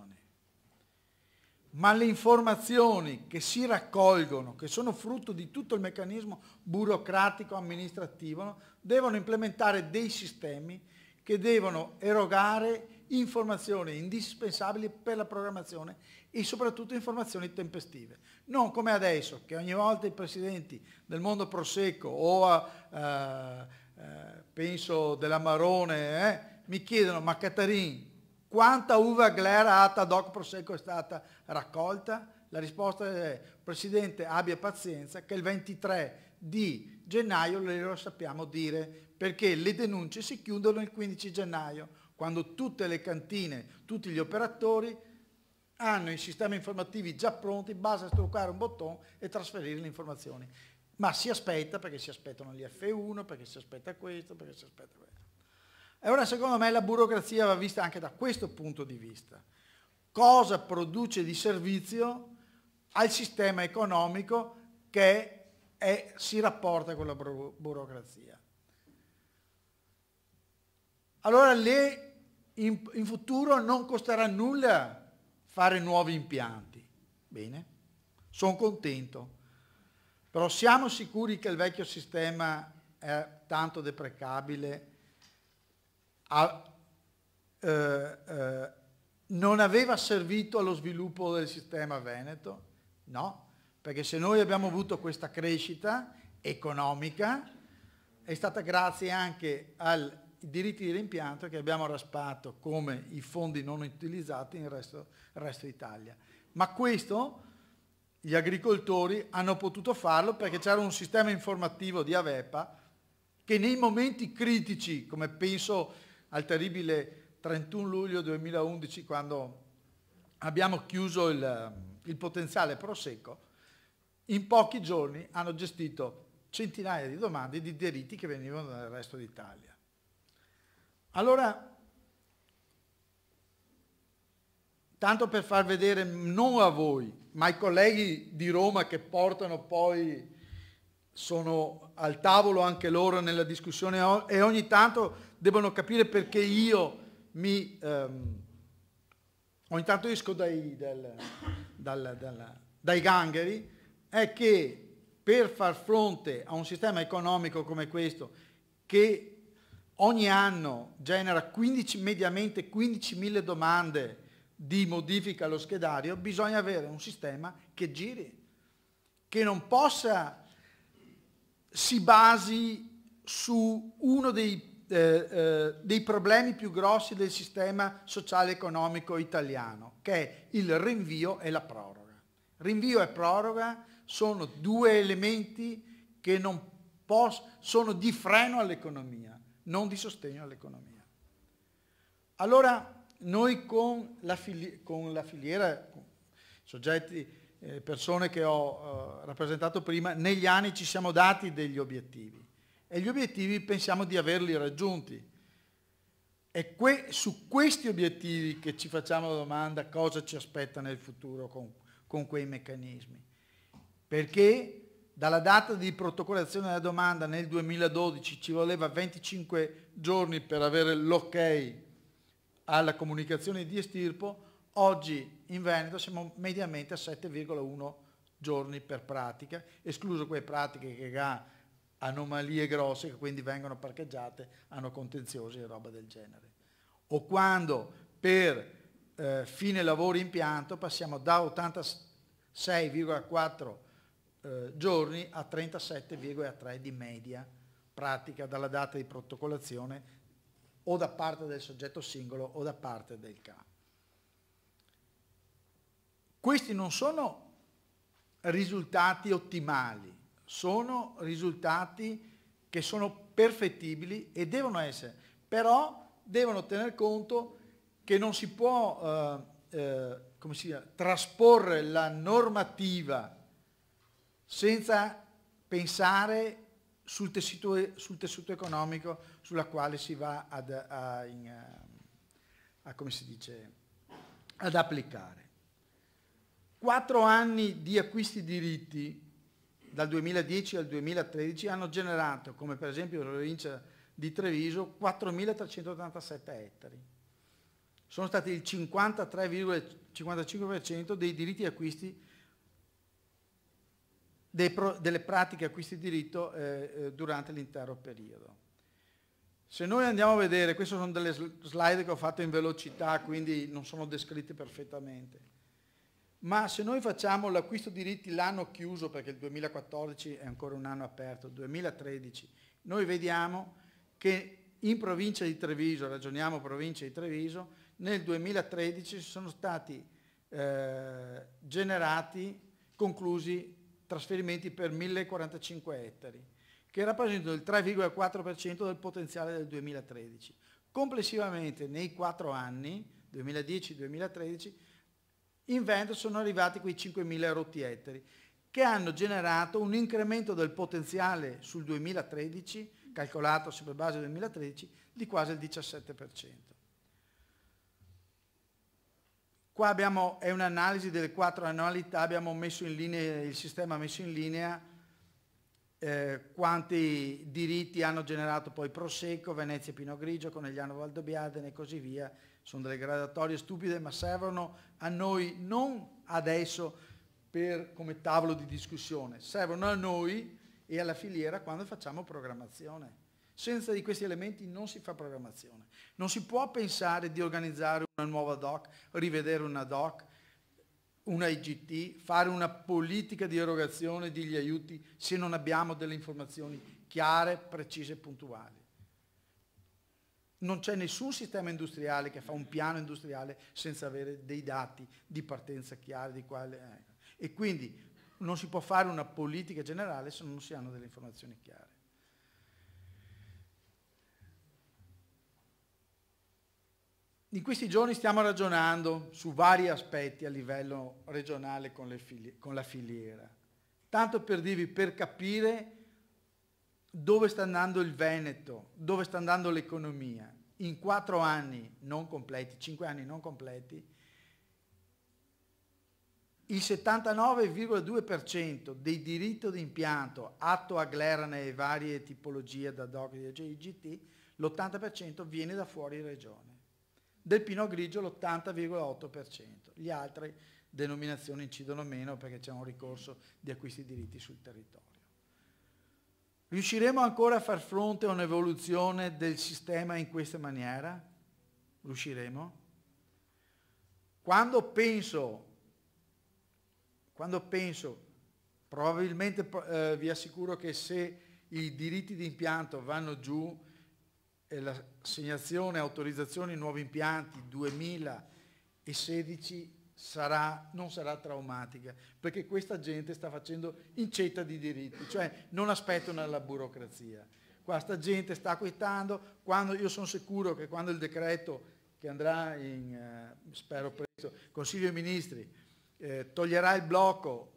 ma le informazioni che si raccolgono, che sono frutto di tutto il meccanismo burocratico amministrativo, devono implementare dei sistemi che devono erogare informazioni indispensabili per la programmazione e soprattutto informazioni tempestive. Non come adesso, che ogni volta i presidenti del mondo Prosecco o penso dell'Amarone mi chiedono: ma Catarin, quanta uva Glera ad hoc Prosecco è stata raccolta? La risposta è: Presidente, abbia pazienza che il 23 di gennaio lo sappiamo dire, perché le denunce si chiudono il 15 gennaio, quando tutte le cantine, tutti gli operatori hanno i sistemi informativi già pronti, basta struccare un bottone e trasferire le informazioni. Ma si aspetta, perché si aspettano gli F1, perché si aspetta questo, perché si aspetta questo. E ora secondo me la burocrazia va vista anche da questo punto di vista. Cosa produce di servizio al sistema economico che si rapporta con la burocrazia? Allora in futuro non costerà nulla fare nuovi impianti. Bene, sono contento. Però siamo sicuri che il vecchio sistema è tanto deprecabile, non aveva servito allo sviluppo del sistema veneto? No, perché se noi abbiamo avuto questa crescita economica è stata grazie anche ai diritti di rimpianto che abbiamo raspato come i fondi non utilizzati nel resto d'Italia. Ma questo gli agricoltori hanno potuto farlo perché c'era un sistema informativo di Avepa che nei momenti critici, come penso al terribile 31 luglio 2011, quando abbiamo chiuso il potenziale Prosecco, in pochi giorni hanno gestito centinaia di domande di diritti che venivano dal resto d'Italia. Allora, tanto per far vedere non a voi, ma ai colleghi di Roma che portano poi, sono al tavolo anche loro nella discussione e ogni tanto devono capire perché io ogni tanto esco dai gangheri, è che per far fronte a un sistema economico come questo, che ogni anno genera mediamente 15.000 domande di modifica allo schedario, bisogna avere un sistema che giri, che non si basi su uno dei problemi più grossi del sistema sociale economico italiano, che è il rinvio e la proroga. Rinvio e proroga sono 2 elementi che sono di freno all'economia, non di sostegno all'economia. Allora noi con la filiera, soggetti, persone che ho rappresentato prima, negli anni ci siamo dati degli obiettivi e gli obiettivi pensiamo di averli raggiunti. È su questi obiettivi che ci facciamo la domanda cosa ci aspetta nel futuro con quei meccanismi. Perché dalla data di protocollazione della domanda nel 2012 ci voleva 25 giorni per avere l'ok alla comunicazione di estirpo, oggi in Veneto siamo mediamente a 7,1 giorni per pratica, escluso quelle pratiche che ha anomalie grosse, che quindi vengono parcheggiate, hanno contenziosi e roba del genere. O quando per fine lavori impianto passiamo da 86,4 giorni a 37,3 di media pratica dalla data di protocollazione o da parte del soggetto singolo o da parte del CA. Questi non sono risultati ottimali, sono risultati che sono perfettibili e devono essere, però devono tener conto che non si può come si dice, trasporre la normativa senza pensare sul tessuto economico sulla quale si va come si dice, ad applicare. 4 anni di acquisti diritti dal 2010 al 2013 hanno generato, come per esempio la provincia di Treviso, 4.387 ettari. Sono stati il 53,55% dei diritti di acquisti, delle pratiche acquisti di diritto durante l'intero periodo. Se noi andiamo a vedere, queste sono delle slide che ho fatto in velocità, quindi non sono descritte perfettamente, ma se noi facciamo l'acquisto diritti l'anno chiuso, perché il 2014 è ancora un anno aperto, 2013, noi vediamo che in provincia di Treviso, ragioniamo provincia di Treviso, nel 2013 sono stati conclusi trasferimenti per 1.045 ettari, che rappresentano il 3,4% del potenziale del 2013. Complessivamente nei 4 anni, 2010-2013, in Veneto sono arrivati quei 5.000 rotti ettari, che hanno generato un incremento del potenziale sul 2013, calcolato sulla base del 2013, di quasi il 17%. Qua è un'analisi delle 4 annualità, abbiamo messo in linea, il sistema ha messo in linea quanti diritti hanno generato poi Prosecco, Venezia Pinot Grigio, Conegliano Valdobbiadene e così via. Sono delle graduatorie stupide, ma servono a noi non adesso come tavolo di discussione, servono a noi e alla filiera quando facciamo programmazione. Senza di questi elementi non si fa programmazione. Non si può pensare di organizzare una nuova DOC, rivedere una DOC, una IGT, fare una politica di erogazione degli aiuti se non abbiamo delle informazioni chiare, precise e puntuali. Non c'è nessun sistema industriale che fa un piano industriale senza avere dei dati di partenza chiari, e quindi non si può fare una politica generale se non si hanno delle informazioni chiare. In questi giorni stiamo ragionando su vari aspetti a livello regionale con la filiera, tanto per capire dove sta andando il Veneto, dove sta andando l'economia. In 4 anni non completi, 5 anni non completi, il 79,2% dei diritti di impianto atto a Glerane e varie tipologie da DOC e IGT, l'80% viene da fuori regione. Del Pinot Grigio l'80,8%. Gli altri denominazioni incidono meno perché c'è un ricorso di acquisti diritti sul territorio. Riusciremo ancora a far fronte a un'evoluzione del sistema in questa maniera? Riusciremo? Quando penso, probabilmente vi assicuro che se i diritti di impianto vanno giù, l'assegnazione e autorizzazione di nuovi impianti 2016 non sarà traumatica, perché questa gente sta facendo incetta di diritti, cioè non aspettano la burocrazia. Qua sta gente sta acquistando, io sono sicuro che quando il decreto che andrà spero presto, Consiglio dei Ministri, toglierà il blocco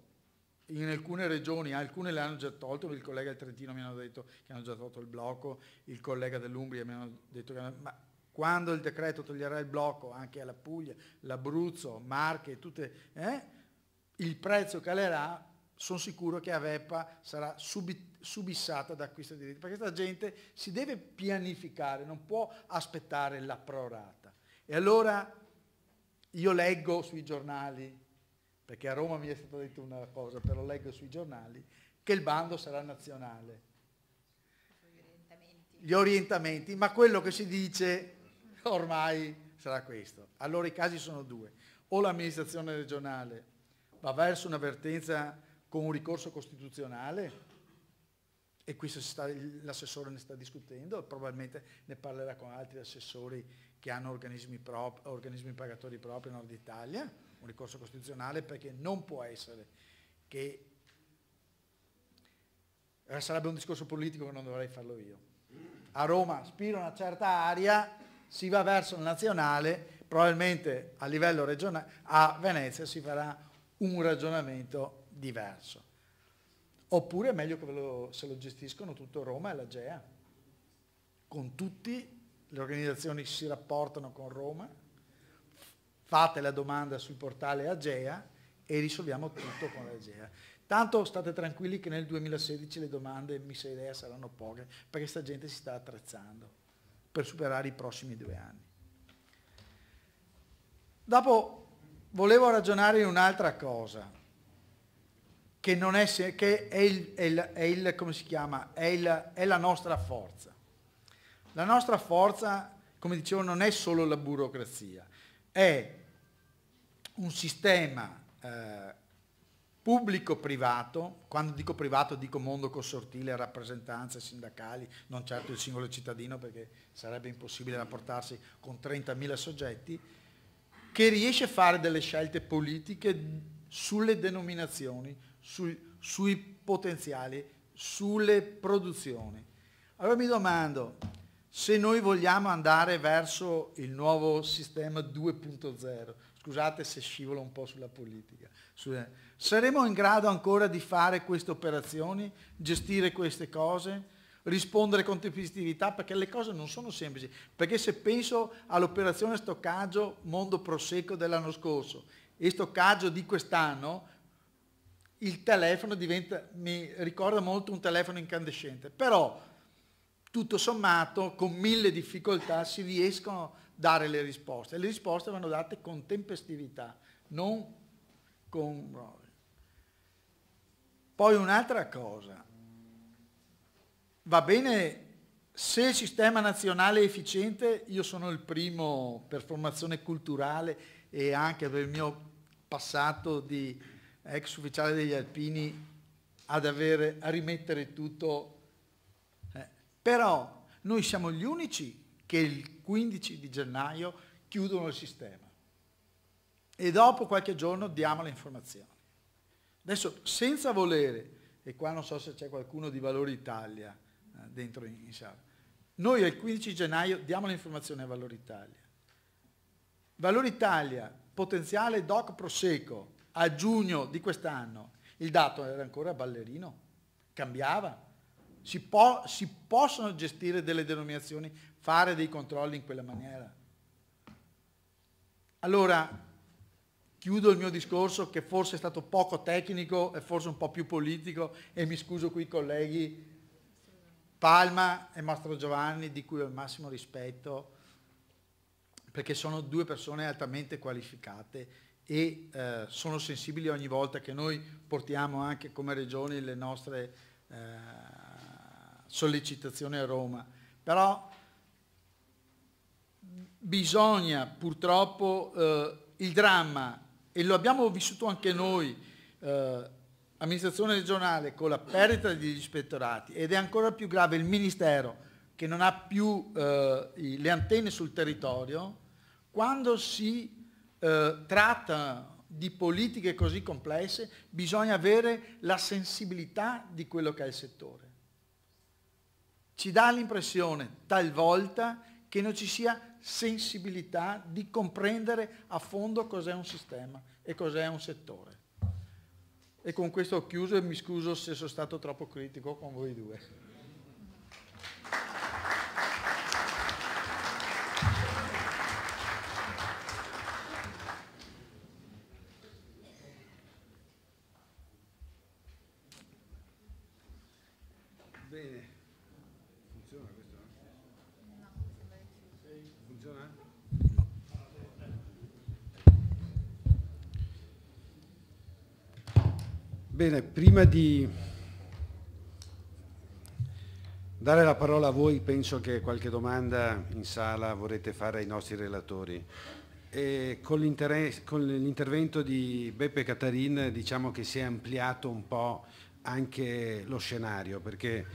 in alcune regioni, alcune le hanno già tolto, il collega del Trentino mi hanno detto che hanno già tolto il blocco, il collega dell'Umbria mi hanno detto ma quando il decreto toglierà il blocco anche alla Puglia, l'Abruzzo, Marche, il prezzo calerà, sono sicuro che Avepa sarà subissata da acquisto di diritti, perché questa gente si deve pianificare, non può aspettare la prorata. E allora io leggo sui giornali, perché a Roma mi è stata detta una cosa, però leggo sui giornali, che il bando sarà nazionale. Gli orientamenti, ma quello che si dice ormai sarà questo. Allora i casi sono 2. O l'amministrazione regionale va verso una vertenza con un ricorso costituzionale, e questo l'assessore ne sta discutendo, probabilmente ne parlerà con altri assessori che hanno organismi pagatori propri in Nord Italia, un ricorso costituzionale, perché non può essere che sarebbe un discorso politico che non dovrei farlo io. A Roma aspira una certa area, si va verso il nazionale, probabilmente a livello regionale, a Venezia si farà un ragionamento diverso. Oppure è meglio che se lo gestiscono tutto Roma e l'Agea, con tutti, le organizzazioni si rapportano con Roma, fate la domanda sul portale Agea e risolviamo tutto con l'Agea. Tanto state tranquilli che nel 2016 le domande, mi sa idea, saranno poche, perché sta gente si sta attrezzando per superare i prossimi 2 anni. Dopo volevo ragionare in un'altra cosa, che non è, che come si chiama? È la nostra forza. La nostra forza, come dicevo, non è solo la burocrazia, è un sistema pubblico-privato. Quando dico privato dico mondo consortile, rappresentanze sindacali, non certo il singolo cittadino, perché sarebbe impossibile rapportarsi con 30.000 soggetti, che riesce a fare delle scelte politiche sulle denominazioni, sui potenziali, sulle produzioni. Allora mi domando, se noi vogliamo andare verso il nuovo sistema 2.0, scusate se scivolo un po' sulla politica, saremo in grado ancora di fare queste operazioni, gestire queste cose, rispondere con tempestività, perché le cose non sono semplici, perché se penso all'operazione stoccaggio mondo prosecco dell'anno scorso e stoccaggio di quest'anno, il telefono mi ricorda molto un telefono incandescente, però tutto sommato con 1000 difficoltà si riescono a dare le risposte, e le risposte vanno date con tempestività, non con... Poi un'altra cosa, va bene se il sistema nazionale è efficiente, io sono il primo per formazione culturale e anche per il mio passato di ex ufficiale degli Alpini a rimettere tutto, però noi siamo gli unici che il 15 di gennaio chiudono il sistema e dopo qualche giorno diamo le informazioni. Adesso senza volere, e qua non so se c'è qualcuno di Valore Italia dentro in sala, noi il 15 gennaio diamo le informazioni a Valore Italia. Valore Italia, potenziale DOC Prosecco, a giugno di quest'anno, il dato era ancora ballerino, cambiava. Si possono gestire delle denominazioni, fare dei controlli in quella maniera. Allora, chiudo il mio discorso, che forse è stato poco tecnico e forse un po' più politico, e mi scuso qui colleghi Palma e Mastro Giovanni, di cui ho il massimo rispetto, perché sono 2 persone altamente qualificate e sono sensibili ogni volta che noi portiamo anche come regioni le nostre sollecitazioni a Roma. Però bisogna purtroppo il dramma, e lo abbiamo vissuto anche noi, amministrazione regionale, con la perdita degli ispettorati, ed è ancora più grave il Ministero che non ha più le antenne sul territorio. Quando si tratta di politiche così complesse bisogna avere la sensibilità di quello che è il settore. Ci dà l'impressione talvolta che non ci sia sensibilità di comprendere a fondo cos'è un sistema e cos'è un settore. E con questo ho chiuso e mi scuso se sono stato troppo critico con voi 2. Bene, funziona questo? No, funziona? Bene, prima di dare la parola a voi, penso che qualche domanda in sala vorrete fare ai nostri relatori. E con l'intervento di Beppe Catarin diciamo che si è ampliato un po' anche lo scenario, perché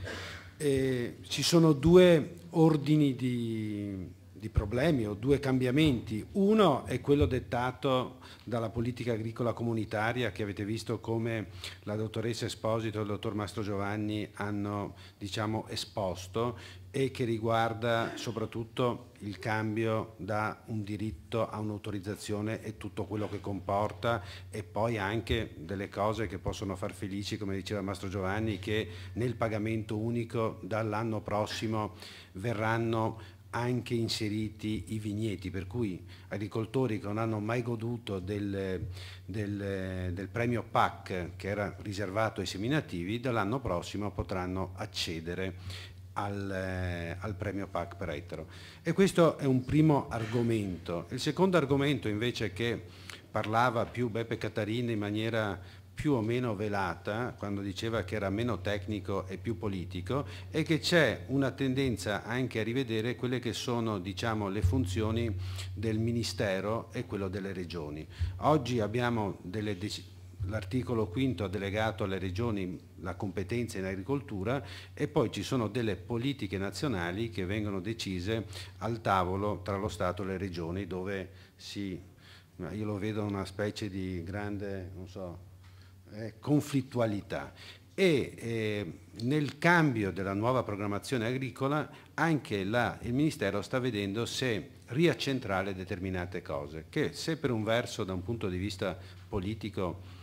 ci sono due ordini di problemi o due cambiamenti. Uno è quello dettato dalla politica agricola comunitaria, che avete visto come la dottoressa Esposito e il dottor Mastrogiovanni hanno, diciamo, esposto, e che riguarda soprattutto il cambio da un diritto a un'autorizzazione e tutto quello che comporta, e poi anche delle cose che possono far felici, come diceva Mastrogiovanni, che nel pagamento unico dall'anno prossimo verranno anche inseriti i vigneti, per cui agricoltori che non hanno mai goduto del premio PAC, che era riservato ai seminativi, dall'anno prossimo potranno accedere al premio PAC per ettaro. E questo è un primo argomento. Il secondo argomento invece, che parlava più Beppe Catarin in maniera più o meno velata, quando diceva che era meno tecnico e più politico, è che c'è una tendenza anche a rivedere quelle che sono, diciamo, le funzioni del Ministero e quello delle regioni. Oggi abbiamo l'articolo quinto ha delegato alle regioni la competenza in agricoltura, e poi ci sono delle politiche nazionali che vengono decise al tavolo tra lo Stato e le regioni, dove io lo vedo una specie di grande, non so, conflittualità. E nel cambio della nuova programmazione agricola anche il Ministero sta vedendo se riaccentrare determinate cose, che se per un verso da un punto di vista politico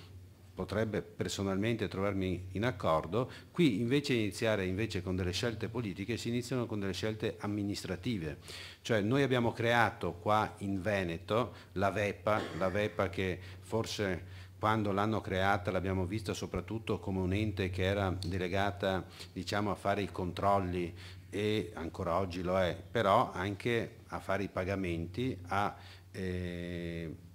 potrebbe personalmente trovarmi in accordo, qui invece di iniziare con delle scelte politiche si iniziano con delle scelte amministrative. Cioè noi abbiamo creato qua in Veneto la VEPA che forse quando l'hanno creata l'abbiamo vista soprattutto come un ente che era delegata, diciamo, a fare i controlli, e ancora oggi lo è, però anche a fare i pagamenti,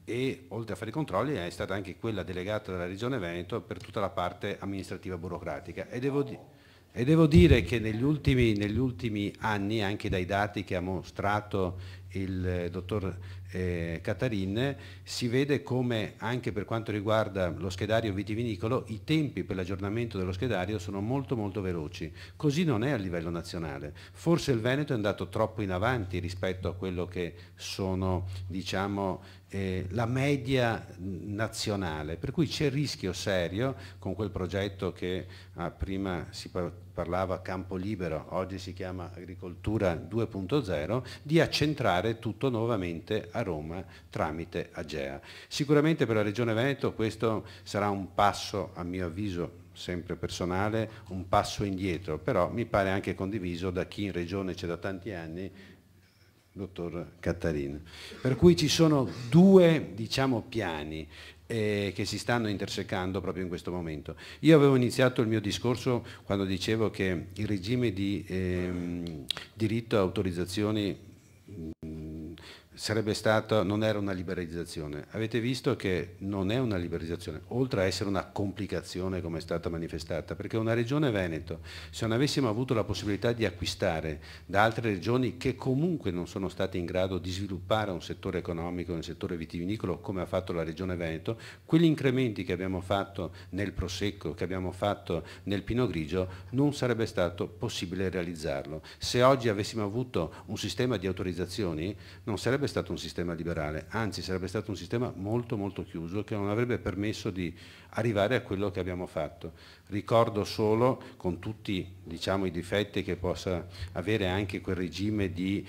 e oltre a fare i controlli è stata anche quella delegata dalla Regione Veneto per tutta la parte amministrativa burocratica. E devo dire che negli ultimi anni, anche dai dati che ha mostrato il dottor Catarin, si vede come anche per quanto riguarda lo schedario vitivinicolo i tempi per l'aggiornamento dello schedario sono molto molto veloci. Così non è a livello nazionale. Forse il Veneto è andato troppo in avanti rispetto a quello che sono, diciamo, la media nazionale, per cui c'è il rischio serio con quel progetto che prima si parlava campo libero, oggi si chiama agricoltura 2.0, di accentrare tutto nuovamente a Roma tramite Agea. Sicuramente per la Regione Veneto questo sarà un passo, a mio avviso sempre personale, un passo indietro, però mi pare anche condiviso da chi in Regione c'è da tanti anni, dottor Catarin. Per cui ci sono due, diciamo, piani che si stanno intersecando proprio in questo momento. Io avevo iniziato il mio discorso quando dicevo che il regime di diritto a autorizzazioni non era una liberalizzazione. Avete visto che non è una liberalizzazione, oltre a essere una complicazione come è stata manifestata, perché una regione Veneto, se non avessimo avuto la possibilità di acquistare da altre regioni che comunque non sono state in grado di sviluppare un settore economico nel settore vitivinicolo come ha fatto la regione Veneto, quegli incrementi che abbiamo fatto nel Prosecco, che abbiamo fatto nel Pinot Grigio, non sarebbe stato possibile realizzarlo. Se oggi avessimo avuto un sistema di autorizzazioni non sarebbe stato un sistema liberale, anzi sarebbe stato un sistema molto molto chiuso che non avrebbe permesso di arrivare a quello che abbiamo fatto. Ricordo solo, con tutti, diciamo, i difetti che possa avere anche quel regime di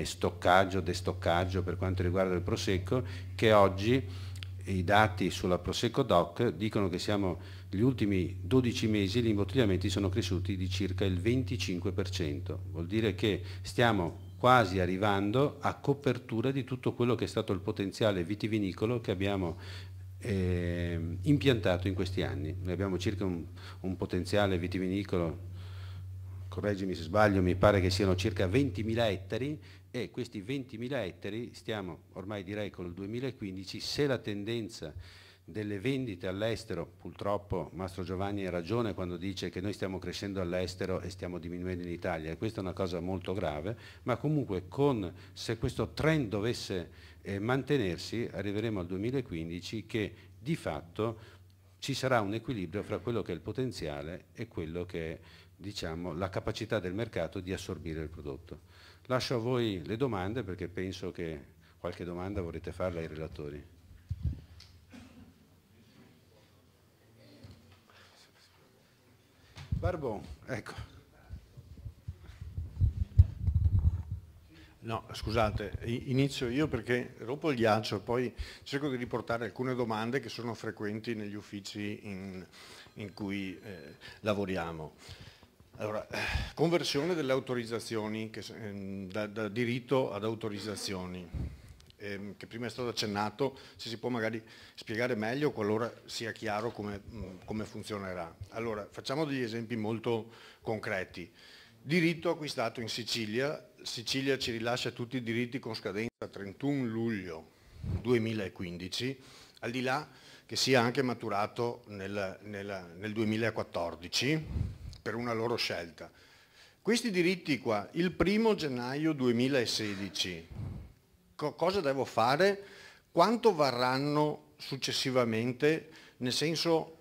stoccaggio, destoccaggio per quanto riguarda il Prosecco, che oggi i dati sulla Prosecco DOC dicono che gli ultimi 12 mesi gli imbottigliamenti sono cresciuti di circa il 25%, vuol dire che stiamo quasi arrivando a copertura di tutto quello che è stato il potenziale vitivinicolo che abbiamo impiantato in questi anni. Noi abbiamo circa un potenziale vitivinicolo, correggimi se sbaglio, mi pare che siano circa 20.000 ettari, e questi 20.000 ettari stiamo ormai, direi, con il 2015, se la tendenza delle vendite all'estero, purtroppo Mastrogiovanni ha ragione quando dice che noi stiamo crescendo all'estero e stiamo diminuendo in Italia, e questa è una cosa molto grave, ma comunque se questo trend dovesse mantenersi arriveremo al 2015 che di fatto ci sarà un equilibrio fra quello che è il potenziale e quello che è, diciamo, la capacità del mercato di assorbire il prodotto. Lascio a voi le domande, perché penso che qualche domanda vorrete farla ai relatori. Barbon, ecco. No, scusate, inizio io perché rompo il ghiaccio e poi cerco di riportare alcune domande che sono frequenti negli uffici in cui lavoriamo. Allora, conversione delle autorizzazioni, da diritto ad autorizzazioni, che prima è stato accennato, se si può magari spiegare meglio qualora sia chiaro come funzionerà. Allora, facciamo degli esempi molto concreti. Diritto acquistato in Sicilia. Sicilia ci rilascia tutti i diritti con scadenza 31 luglio 2015, al di là che sia anche maturato nel 2014 per una loro scelta. Questi diritti qua, il 1° gennaio 2016, cosa devo fare? Quanto varranno successivamente, nel senso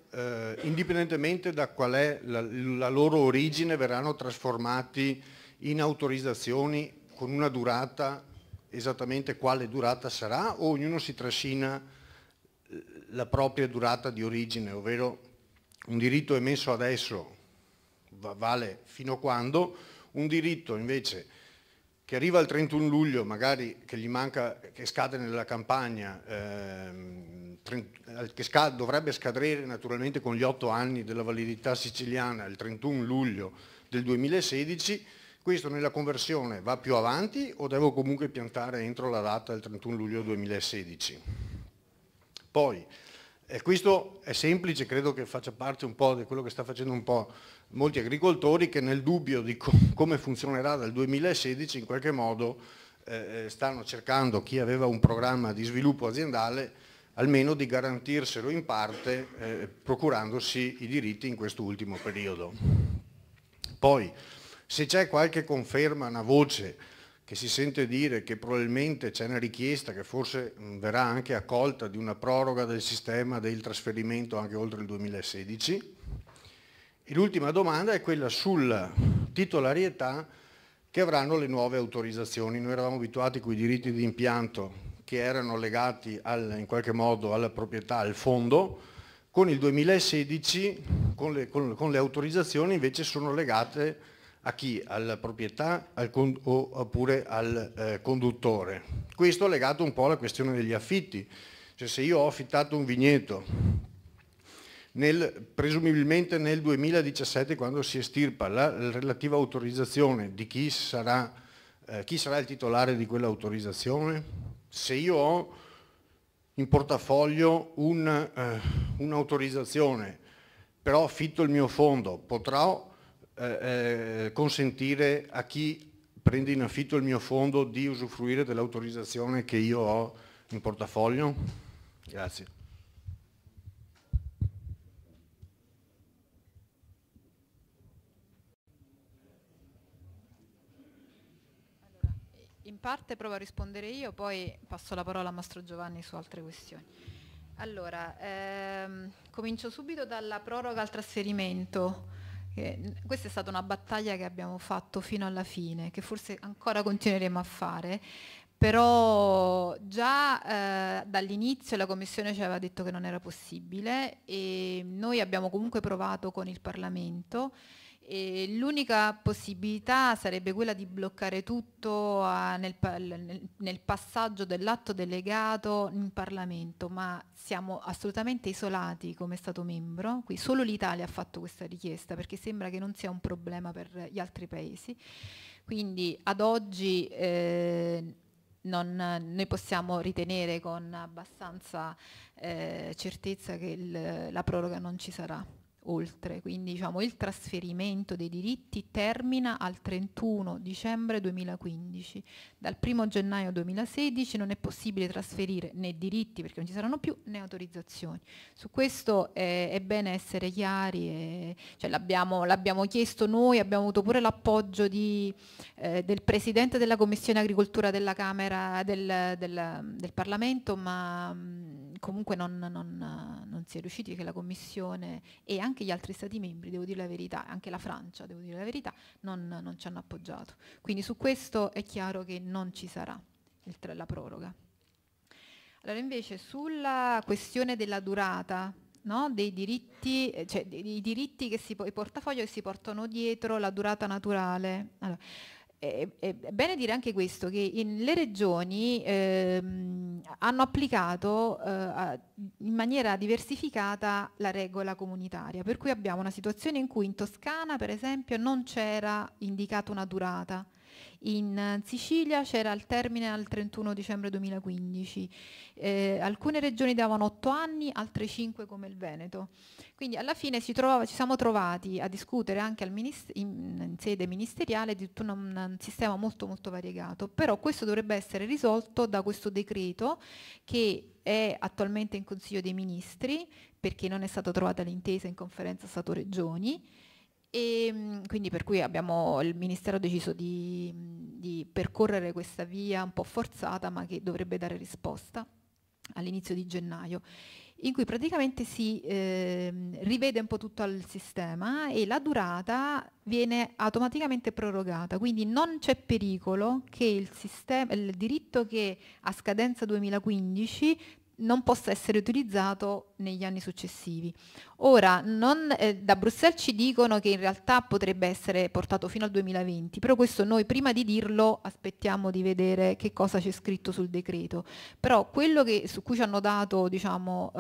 indipendentemente da qual è la loro origine, verranno trasformati in autorizzazioni con una durata, esattamente quale durata sarà, o ognuno si trascina la propria durata di origine, ovvero un diritto emesso adesso vale fino a quando, un diritto invece che arriva al 31 luglio, magari che gli manca, che scade nella campagna, dovrebbe scadere naturalmente con gli 8 anni della validità siciliana il 31 luglio del 2016, questo nella conversione va più avanti o devo comunque piantare entro la data del 31 luglio 2016? Poi, questo è semplice, credo che faccia parte un po' di quello che sta facendo un po' molti agricoltori, che nel dubbio di come funzionerà dal 2016 in qualche modo stanno cercando, chi aveva un programma di sviluppo aziendale, almeno di garantirselo in parte procurandosi i diritti in questo ultimo periodo. Poi, se c'è qualche conferma, una voce che si sente dire che probabilmente c'è una richiesta che forse verrà anche accolta di una proroga del sistema del trasferimento anche oltre il 2016. E l'ultima domanda è quella sulla titolarietà che avranno le nuove autorizzazioni. Noi eravamo abituati con i diritti di impianto che erano legati in qualche modo alla proprietà, al fondo. Con il 2016, con le autorizzazioni invece sono legate a chi? Alla proprietà oppure al conduttore. Questo è legato un po' alla questione degli affitti. Cioè, se io ho affittato un vigneto presumibilmente nel 2017, quando si estirpa la relativa autorizzazione di chi sarà il titolare di quell'autorizzazione, se io ho in portafoglio un'autorizzazione, però affitto il mio fondo, potrò consentire a chi prende in affitto il mio fondo di usufruire dell'autorizzazione che io ho in portafoglio? Grazie. In parte provo a rispondere io, poi passo la parola a Mastro Giovanni su altre questioni. Allora, comincio subito dalla proroga al trasferimento. Questa è stata una battaglia che abbiamo fatto fino alla fine, che forse ancora continueremo a fare, però già dall'inizio la Commissione ci aveva detto che non era possibile e noi abbiamo comunque provato con il Parlamento. L'unica possibilità sarebbe quella di bloccare tutto nel passaggio dell'atto delegato in Parlamento, ma siamo assolutamente isolati come Stato membro, qui solo l'Italia ha fatto questa richiesta perché sembra che non sia un problema per gli altri paesi, quindi ad oggi noi possiamo ritenere con abbastanza certezza che la proroga non ci sarà. oltre, quindi diciamo il trasferimento dei diritti termina al 31 dicembre 2015. Dal 1 gennaio 2016 non è possibile trasferire né diritti, perché non ci saranno più, né autorizzazioni. Su questo è bene essere chiari, cioè l'abbiamo chiesto noi, abbiamo avuto pure l'appoggio del Presidente della Commissione Agricoltura della Camera del Parlamento, ma comunque non si è riusciti, che la Commissione e anche gli altri Stati membri, devo dire la verità, anche la Francia, devo dire la verità, non ci hanno appoggiato. Quindi su questo è chiaro che non ci sarà la proroga. Allora invece sulla questione della durata, no, dei diritti, cioè i diritti il portafoglio che si portano dietro la durata naturale. Allora, è bene dire anche questo, che le regioni hanno applicato in maniera diversificata la regola comunitaria, per cui abbiamo una situazione in cui in Toscana, per esempio, non c'era indicata una durata, in Sicilia c'era il termine al 31 dicembre 2015, alcune regioni davano 8 anni, altre 5 come il Veneto. Quindi alla fine ci siamo trovati a discutere anche in sede ministeriale di tutto un sistema molto molto variegato, però questo dovrebbe essere risolto da questo decreto che è attualmente in Consiglio dei Ministri, perché non è stata trovata l'intesa in conferenza Stato-Regioni, e quindi per cui il Ministero ha deciso di percorrere questa via un po' forzata, ma che dovrebbe dare risposta all'inizio di gennaio, in cui praticamente si rivede un po' tutto il sistema e la durata viene automaticamente prorogata, quindi non c'è pericolo che il diritto che a scadenza 2015 non possa essere utilizzato negli anni successivi. Ora, da Bruxelles ci dicono che in realtà potrebbe essere portato fino al 2020, però questo noi prima di dirlo aspettiamo di vedere che cosa c'è scritto sul decreto. Però quello su cui ci hanno dato, diciamo,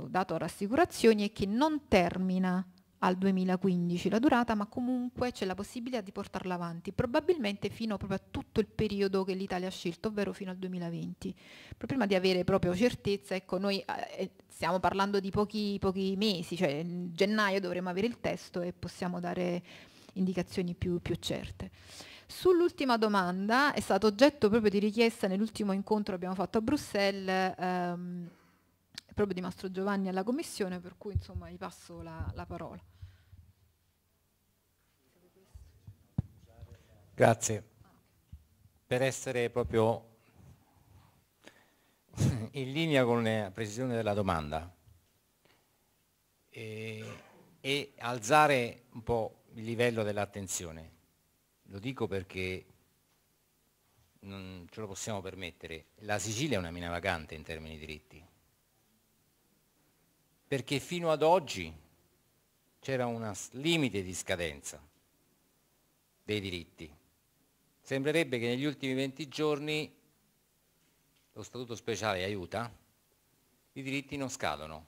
dato rassicurazioni è che non termina al 2015 la durata, ma comunque c'è la possibilità di portarla avanti, probabilmente fino proprio a tutto il periodo che l'Italia ha scelto, ovvero fino al 2020. Però prima di avere proprio certezza, ecco, noi stiamo parlando di pochi mesi, cioè in gennaio dovremo avere il testo e possiamo dare indicazioni più certe. Sull'ultima domanda, è stato oggetto proprio di richiesta nell'ultimo incontro che abbiamo fatto a Bruxelles, proprio di Mastro Giovanni alla Commissione, per cui insomma gli passo la parola. Grazie. Per essere proprio in linea con la precisione della domanda e alzare un po' il livello dell'attenzione, lo dico perché non ce lo possiamo permettere. La Sicilia è una mina vacante in termini di diritti, perché fino ad oggi c'era un limite di scadenza dei diritti. Sembrerebbe che negli ultimi 20 giorni lo statuto speciale aiuta, i diritti non scadono.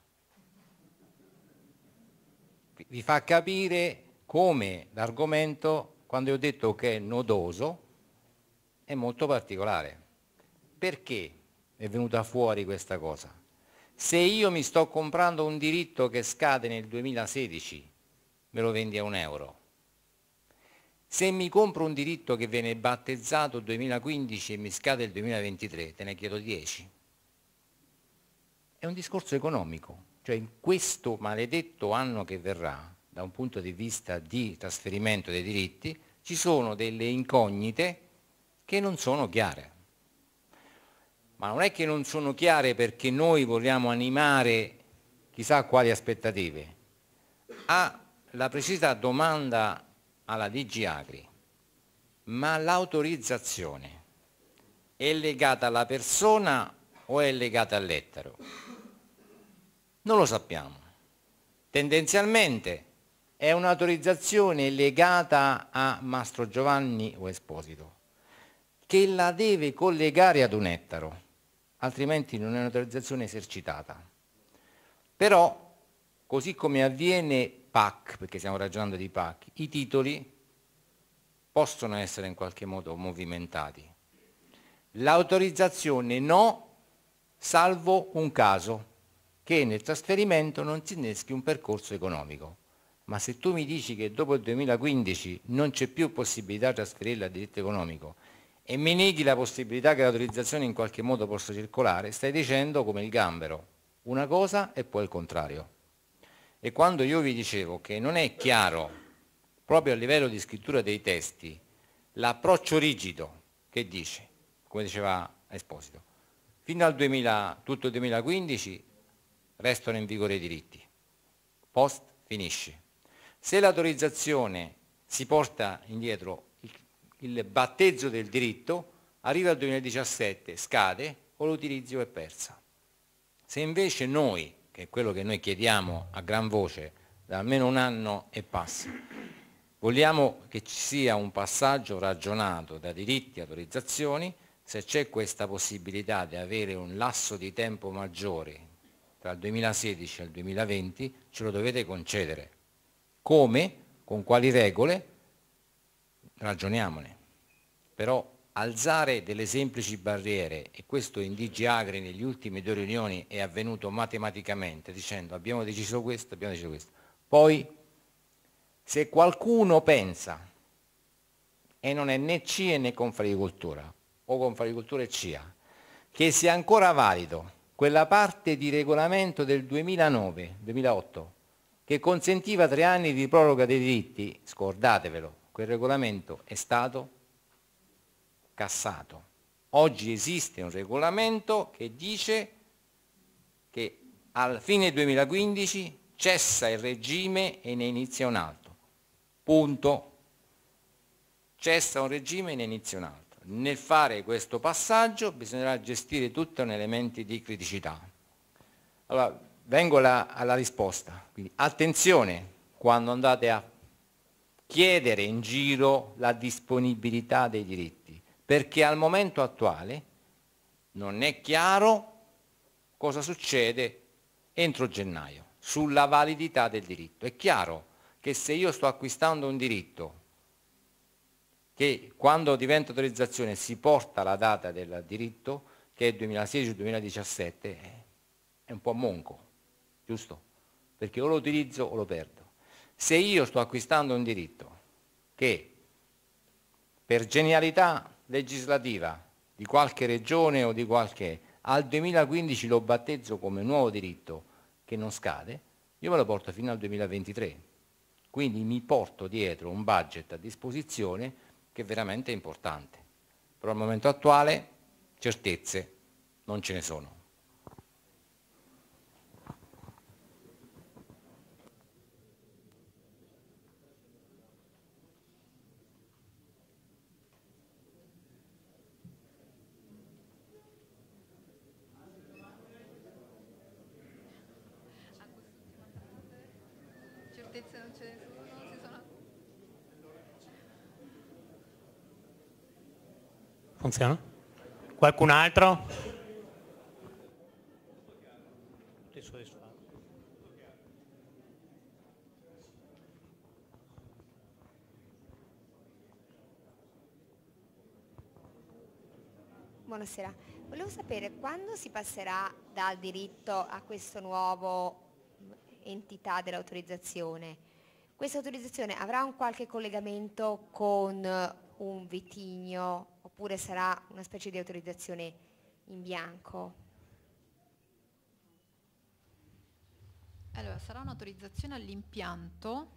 Vi fa capire come l'argomento, quando io ho detto che è nodoso, è molto particolare. Perché è venuta fuori questa cosa? Se io mi sto comprando un diritto che scade nel 2016, me lo vendi a €1. Se mi compro un diritto che viene battezzato 2015 e mi scade il 2023, te ne chiedo 10. È un discorso economico, cioè in questo maledetto anno che verrà, da un punto di vista di trasferimento dei diritti, ci sono delle incognite che non sono chiare. Ma non è che non sono chiare perché noi vogliamo animare chissà quali aspettative. La precisa domanda alla DG Agri, ma l'autorizzazione è legata alla persona o è legata all'ettaro? Non lo sappiamo. Tendenzialmente è un'autorizzazione legata a Mastro Giovanni o Esposito, che la deve collegare ad un ettaro, altrimenti non è un'autorizzazione esercitata. Però, così come avviene PAC, perché stiamo ragionando di PAC, i titoli possono essere in qualche modo movimentati. L'autorizzazione no, salvo un caso, che nel trasferimento non si inneschi un percorso economico. Ma se tu mi dici che dopo il 2015 non c'è più possibilità di trasferirla a diritto economico e mi neghi la possibilità che l'autorizzazione in qualche modo possa circolare, stai dicendo come il gambero, una cosa e poi il contrario. E quando io vi dicevo che non è chiaro, proprio a livello di scrittura dei testi, l'approccio rigido che dice, come diceva Esposito, fino al tutto il 2015 restano in vigore i diritti, post finisce. Se l'autorizzazione si porta indietro il battezzo del diritto, arriva al 2017, scade o l'utilizzo è persa. Se invece noi, che è quello che noi chiediamo a gran voce da almeno un anno e passa, vogliamo che ci sia un passaggio ragionato da diritti a autorizzazioni, se c'è questa possibilità di avere un lasso di tempo maggiore tra il 2016 e il 2020, ce lo dovete concedere. Come? Con quali regole? Ragioniamone. Però alzare delle semplici barriere, e questo in DG Agri negli ultimi 2 riunioni è avvenuto matematicamente, dicendo abbiamo deciso questo, abbiamo deciso questo. Poi, se qualcuno pensa, e non è né CIE né Confagricoltura, o Confagricoltura e CIA, che sia ancora valido quella parte di regolamento del 2009-2008 che consentiva 3 anni di proroga dei diritti, scordatevelo, quel regolamento è stato cassato. Oggi esiste un regolamento che dice che al fine 2015 cessa il regime e ne inizia un altro. Punto. Cessa un regime e ne inizia un altro. Nel fare questo passaggio bisognerà gestire tutti gli elementi di criticità. Allora, vengo alla risposta. Quindi, attenzione quando andate a chiedere in giro la disponibilità dei diritti, perché al momento attuale non è chiaro cosa succede entro gennaio sulla validità del diritto. È chiaro che se io sto acquistando un diritto che quando diventa autorizzazione si porta la data del diritto, che è 2016-2017, è un po' monco, giusto? Perché o lo utilizzo o lo perdo. Se io sto acquistando un diritto che per genialità legislativa di qualche regione o di qualche al 2015 lo battezzo come nuovo diritto che non scade, io me lo porto fino al 2023. Quindi mi porto dietro un budget a disposizione che è veramente importante. Però al momento attuale certezze non ce ne sono. Certezze non ce ne sono, si sono... Funziona? Qualcun altro? Tutti soddisfatti. Buonasera, volevo sapere quando si passerà dal diritto a questo nuovo entità dell'autorizzazione. Questa autorizzazione avrà un qualche collegamento con un vitigno oppure sarà una specie di autorizzazione in bianco? Allora, sarà un'autorizzazione all'impianto.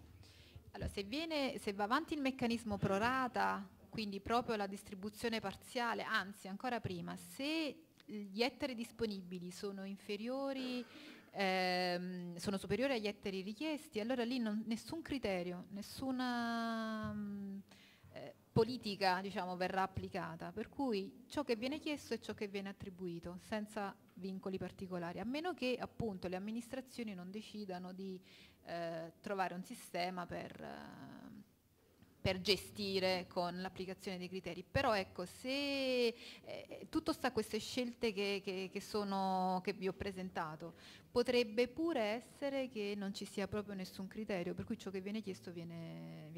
Allora, se va avanti il meccanismo pro rata, quindi proprio la distribuzione parziale, anzi ancora prima, se gli ettari disponibili sono inferiori, sono superiori agli ettari richiesti, allora lì nessun criterio, nessuna politica, diciamo, verrà applicata, per cui ciò che viene chiesto è ciò che viene attribuito, senza vincoli particolari, a meno che appunto le amministrazioni non decidano di trovare un sistema per gestire con l'applicazione dei criteri. Però ecco, se tutto sta a queste scelte che vi ho presentato, potrebbe pure essere che non ci sia proprio nessun criterio, per cui ciò che viene chiesto viene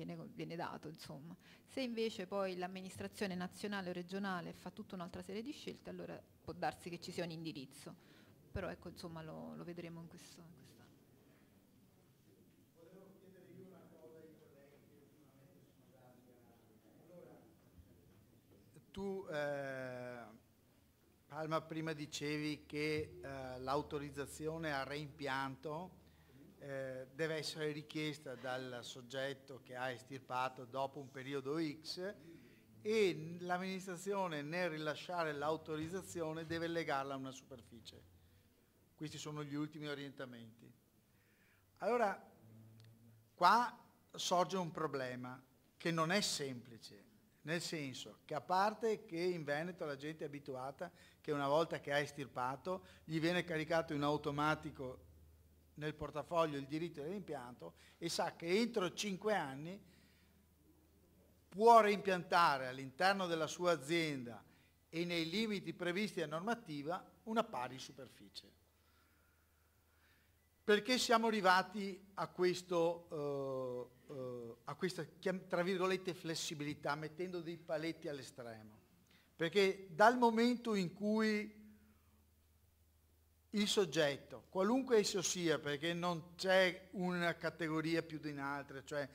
dato, insomma. Se invece poi l'amministrazione nazionale o regionale fa tutta un'altra serie di scelte, allora può darsi che ci sia un indirizzo. però ecco, insomma, lo vedremo in questo. Volevo chiedere io una cosa ai colleghi che ultimamente sono dati. Allora, tu Palma prima dicevi che l'autorizzazione al reimpianto deve essere richiesta dal soggetto che ha estirpato dopo un periodo X e l'amministrazione nel rilasciare l'autorizzazione deve legarla a una superficie. Questi sono gli ultimi orientamenti. Allora, qua sorge un problema che non è semplice, nel senso che a parte che in Veneto la gente è abituata che una volta che ha estirpato gli viene caricato in automatico nel portafoglio il diritto dell'impianto e sa che entro 5 anni può reimpiantare all'interno della sua azienda e nei limiti previsti a normativa una pari superficie. Perché siamo arrivati a questa, tra virgolette, flessibilità, mettendo dei paletti all'estremo? Perché dal momento in cui il soggetto, qualunque esso sia, perché non c'è una categoria più di un'altra, cioè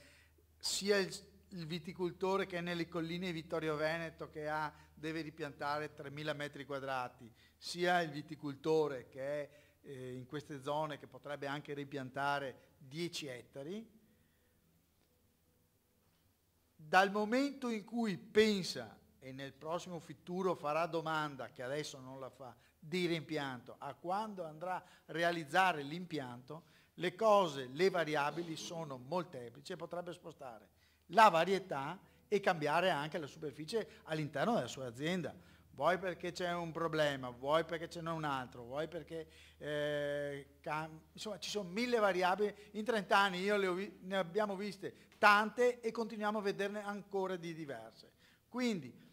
sia il viticoltore che è nelle colline di Vittorio Veneto che deve ripiantare 3.000 metri quadrati, sia il viticoltore che è in queste zone che potrebbe anche ripiantare 10 ettari, dal momento in cui pensa e nel prossimo futuro farà domanda, che adesso non la fa, di reimpianto, a quando andrà a realizzare l'impianto, le variabili sono molteplici e potrebbe spostare la varietà e cambiare anche la superficie all'interno della sua azienda. Vuoi perché c'è un problema, vuoi perché ce n'è un altro, vuoi perché insomma ci sono 1000 variabili. In 30 anni ne abbiamo viste tante e continuiamo a vederne ancora di diverse. Quindi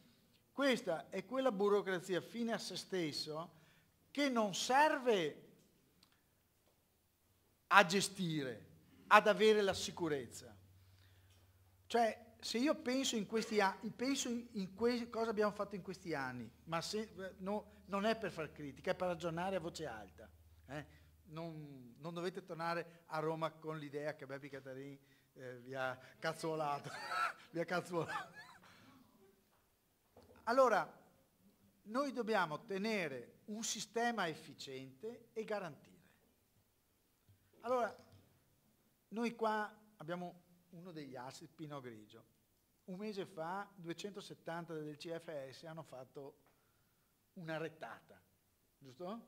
questa è quella burocrazia fine a se stesso che non serve a gestire, ad avere la sicurezza. Cioè, se io penso in questi anni, cosa abbiamo fatto in questi anni, ma non è per far critica, è per ragionare a voce alta. Non dovete tornare a Roma con l'idea che Beppe Catarini vi ha cazzolato. Vi ha cazzolato. Allora, noi dobbiamo tenere un sistema efficiente e garantire. Allora, noi qua abbiamo uno degli asset, Pinot Grigio. Un mese fa 270 del CFS hanno fatto una rettata, giusto?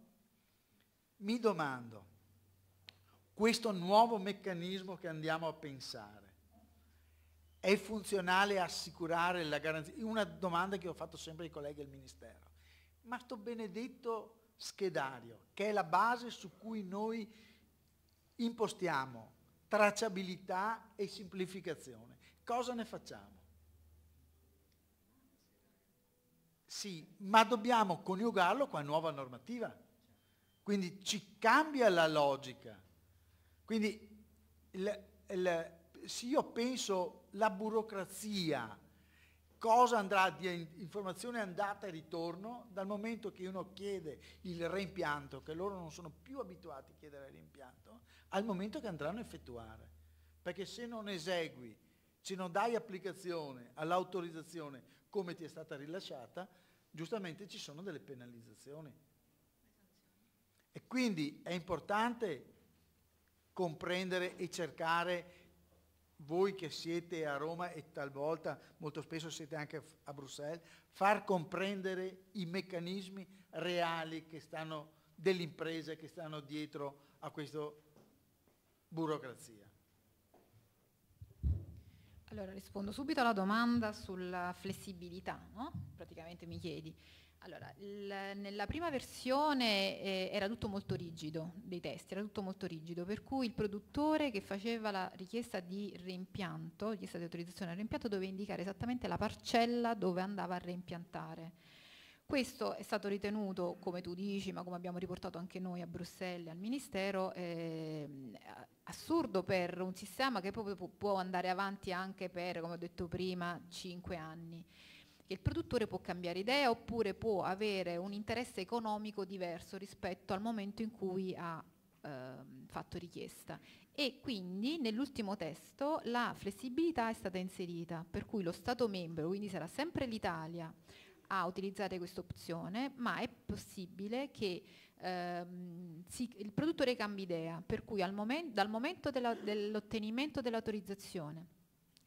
Mi domando, questo nuovo meccanismo che andiamo a pensare è funzionale a assicurare la garanzia? Una domanda che ho fatto sempre ai colleghi del Ministero. Ma sto benedetto schedario, che è la base su cui noi impostiamo tracciabilità e semplificazione, cosa ne facciamo? Sì, ma dobbiamo coniugarlo con la nuova normativa. Quindi ci cambia la logica. Quindi se io penso la burocrazia, cosa andrà di informazione andata e ritorno, dal momento che uno chiede il reimpianto, che loro non sono più abituati a chiedere il reimpianto, al momento che andranno a effettuare. Perché se non esegui, se non dai applicazione all'autorizzazione come ti è stata rilasciata, giustamente ci sono delle penalizzazioni. E quindi è importante comprendere e cercare, voi che siete a Roma e talvolta molto spesso siete anche a Bruxelles, far comprendere i meccanismi reali che stanno delle imprese che stanno dietro a questa burocrazia. Allora rispondo subito alla domanda sulla flessibilità, no? Praticamente mi chiedi. Allora, nella prima versione era tutto molto rigido, dei testi, era tutto molto rigido, per cui il produttore che faceva la richiesta di reimpianto, richiesta di autorizzazione al reimpianto, doveva indicare esattamente la parcella dove andava a reimpiantare. Questo è stato ritenuto, come tu dici, ma come abbiamo riportato anche noi a Bruxelles e al Ministero, assurdo per un sistema che proprio può andare avanti anche per, come ho detto prima, 5 anni. che il produttore può cambiare idea oppure può avere un interesse economico diverso rispetto al momento in cui ha fatto richiesta. E quindi nell'ultimo testo la flessibilità è stata inserita, per cui lo Stato membro, quindi sarà sempre l'Italia a utilizzare questa opzione, ma è possibile che il produttore cambi idea, per cui dal momento dell'ottenimento dell'autorizzazione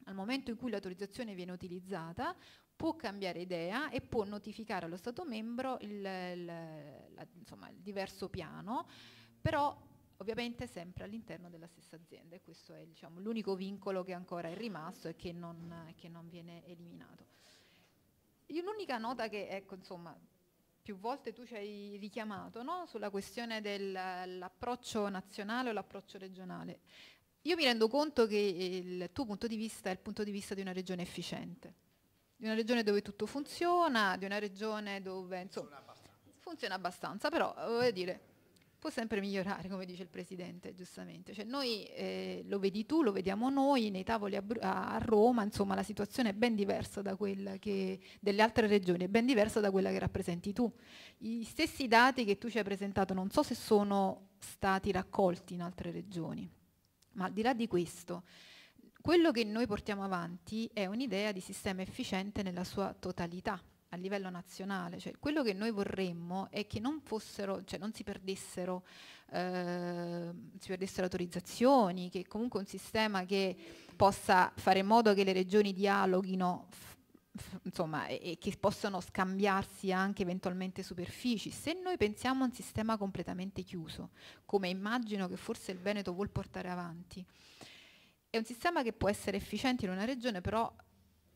al momento in cui l'autorizzazione viene utilizzata può cambiare idea e può notificare allo Stato membro insomma, il diverso piano, però ovviamente sempre all'interno della stessa azienda, e questo è, diciamo, l'unico vincolo che ancora è rimasto e che non viene eliminato. L'unica nota che, ecco, insomma, più volte tu ci hai richiamato, no? Sulla questione dell'approccio nazionale o l'approccio regionale. Io mi rendo conto che il tuo punto di vista è il punto di vista di una regione efficiente, di una regione dove tutto funziona, di una regione dove, insomma, funziona abbastanza, però voglio dire, può sempre migliorare, come dice il Presidente, giustamente. Cioè noi, lo vedi tu, lo vediamo noi, nei tavoli a Roma, insomma la situazione è ben diversa da quella delle altre regioni, è ben diversa da quella che rappresenti tu. I stessi dati che tu ci hai presentato non so se sono stati raccolti in altre regioni, ma al di là di questo, quello che noi portiamo avanti è un'idea di sistema efficiente nella sua totalità, a livello nazionale, cioè quello che noi vorremmo è che non fossero, cioè non si perdessero autorizzazioni, che comunque un sistema che possa fare in modo che le regioni dialoghino, insomma, e che possano scambiarsi anche eventualmente superfici. Se noi pensiamo a un sistema completamente chiuso, come immagino che forse il Veneto vuol portare avanti, è un sistema che può essere efficiente in una regione, però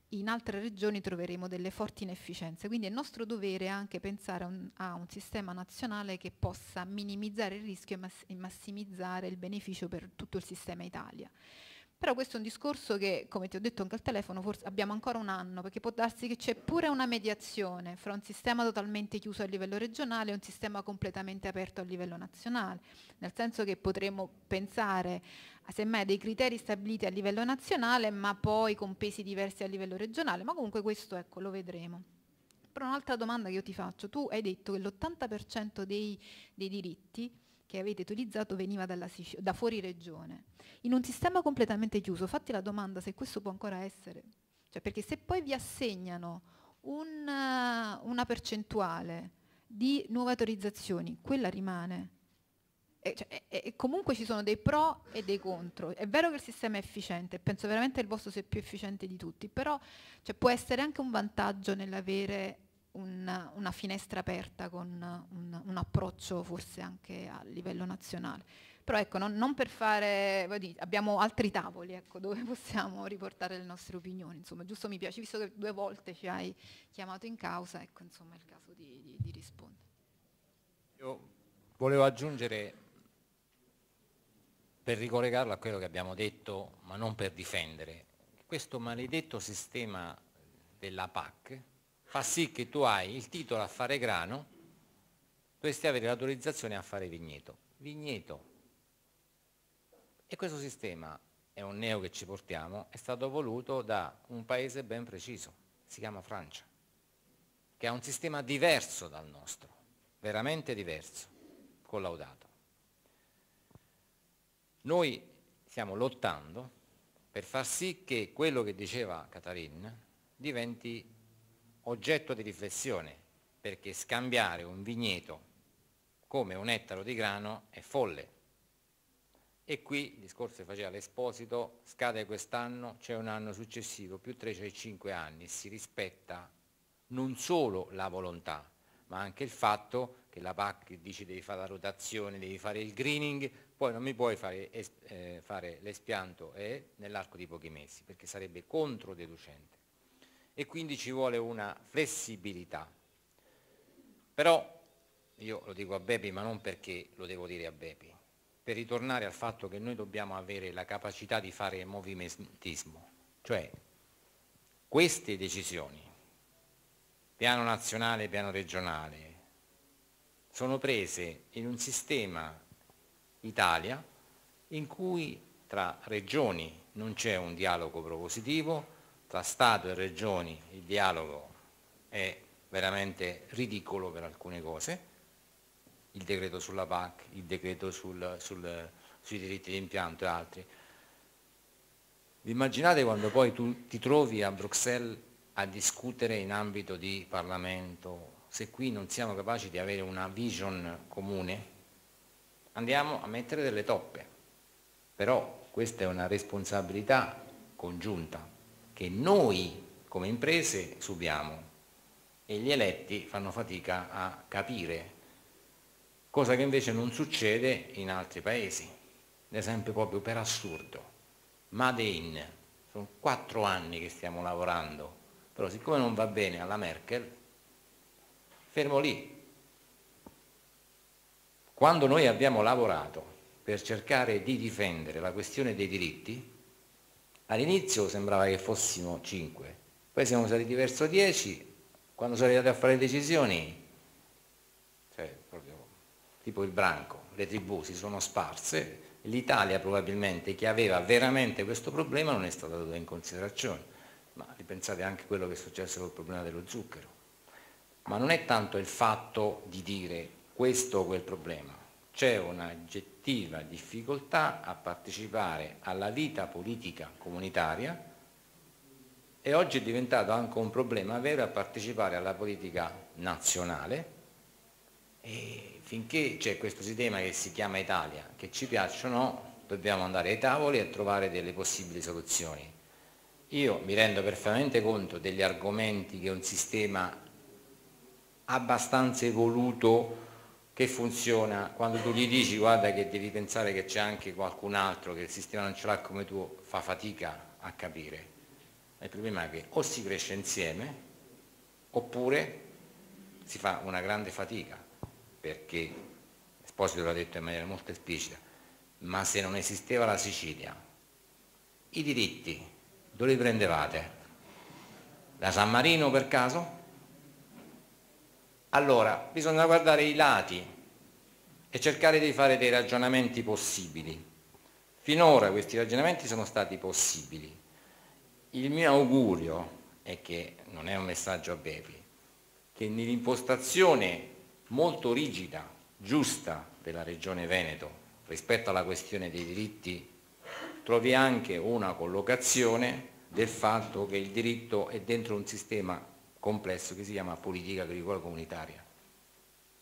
in altre regioni troveremo delle forti inefficienze, quindi è nostro dovere anche pensare a un sistema nazionale che possa minimizzare il rischio e massimizzare il beneficio per tutto il sistema Italia. Però questo è un discorso che, come ti ho detto anche al telefono, forse abbiamo ancora un anno, perché può darsi che c'è pure una mediazione fra un sistema totalmente chiuso a livello regionale e un sistema completamente aperto a livello nazionale, nel senso che potremmo pensare semmai a dei criteri stabiliti a livello nazionale, ma poi con pesi diversi a livello regionale, ma comunque questo, ecco, lo vedremo. Però un'altra domanda che io ti faccio: tu hai detto che l'80% dei diritti che avete utilizzato veniva da fuori regione. In un sistema completamente chiuso, fatti la domanda se questo può ancora essere. Cioè, perché se poi vi assegnano una percentuale di nuove autorizzazioni, quella rimane. E comunque ci sono dei pro e dei contro. È vero che il sistema è efficiente, penso veramente che il vostro sia più efficiente di tutti, però cioè, può essere anche un vantaggio nell'avere una finestra aperta con un approccio forse anche a livello nazionale. Però ecco, non per fare, abbiamo altri tavoli, ecco, dove possiamo riportare le nostre opinioni. Insomma, giusto, mi piace, visto che 2 volte ci hai chiamato in causa, ecco, insomma, è il caso di rispondere. Io volevo aggiungere, per ricollegarlo a quello che abbiamo detto, ma non per difendere, questo maledetto sistema della PAC fa sì che tu hai il titolo a fare grano, dovresti avere l'autorizzazione a fare vigneto. E questo sistema, è un neo che ci portiamo, è stato voluto da un paese ben preciso, si chiama Francia, che ha un sistema diverso dal nostro, veramente diverso, collaudato. Noi stiamo lottando per far sì che quello che diceva Katarin diventi oggetto di riflessione, perché scambiare un vigneto come un ettaro di grano è folle. E qui il discorso che faceva l'Esposito, scade quest'anno, c'è un anno successivo, più 3 c'è 5 anni, si rispetta non solo la volontà, ma anche il fatto che la PAC dice devi fare la rotazione, devi fare il greening, poi non mi puoi fare l'espianto nell'arco di pochi mesi, perché sarebbe controdeducente. E quindi ci vuole una flessibilità. Però, io lo dico a Bepi, ma non perché lo devo dire a Bepi, per ritornare al fatto che noi dobbiamo avere la capacità di fare movimentismo, cioè queste decisioni, piano nazionale, piano regionale, sono prese in un sistema Italia in cui tra regioni non c'è un dialogo propositivo, tra Stato e regioni il dialogo è veramente ridicolo per alcune cose, il decreto sulla PAC, il decreto sui diritti di impianto e altri. Vi immaginate quando poi tu ti trovi a Bruxelles a discutere in ambito di Parlamento, se qui non siamo capaci di avere una vision comune? Andiamo a mettere delle toppe, però questa è una responsabilità congiunta che noi come imprese subiamo e gli eletti fanno fatica a capire, cosa che invece non succede in altri paesi. Ad esempio, proprio per assurdo, Made in, sono 4 anni che stiamo lavorando, però siccome non va bene alla Merkel, fermo lì. Quando noi abbiamo lavorato per cercare di difendere la questione dei diritti, all'inizio sembrava che fossimo 5, poi siamo saliti verso 10, quando sono arrivati a fare le decisioni, cioè proprio tipo il branco, le tribù si sono sparse, l'Italia probabilmente, che aveva veramente questo problema, non è stata tenuta in considerazione, ma ripensate anche a quello che è successo col problema dello zucchero. Ma non è tanto il fatto di dire questo o quel problema, c'è un'oggettiva difficoltà a partecipare alla vita politica comunitaria e oggi è diventato anche un problema vero a partecipare alla politica nazionale, e finché c'è questo sistema che si chiama Italia, che ci piaccia o no, dobbiamo andare ai tavoli e trovare delle possibili soluzioni. Io mi rendo perfettamente conto degli argomenti che un sistema abbastanza evoluto che funziona, quando tu gli dici guarda che devi pensare che c'è anche qualcun altro che il sistema non ce l'ha come tu, fa fatica a capire. Il problema è che o si cresce insieme oppure si fa una grande fatica, perché Esposito l'ha detto in maniera molto esplicita, ma se non esisteva la Sicilia, i diritti dove li prendevate? Da San Marino per caso? Allora bisogna guardare i lati e cercare di fare dei ragionamenti possibili. Finora questi ragionamenti sono stati possibili. Il mio augurio è che, non è un messaggio a Bepi, che nell'impostazione molto rigida, giusta della Regione Veneto rispetto alla questione dei diritti trovi anche una collocazione del fatto che il diritto è dentro un sistema complesso che si chiama politica agricola comunitaria,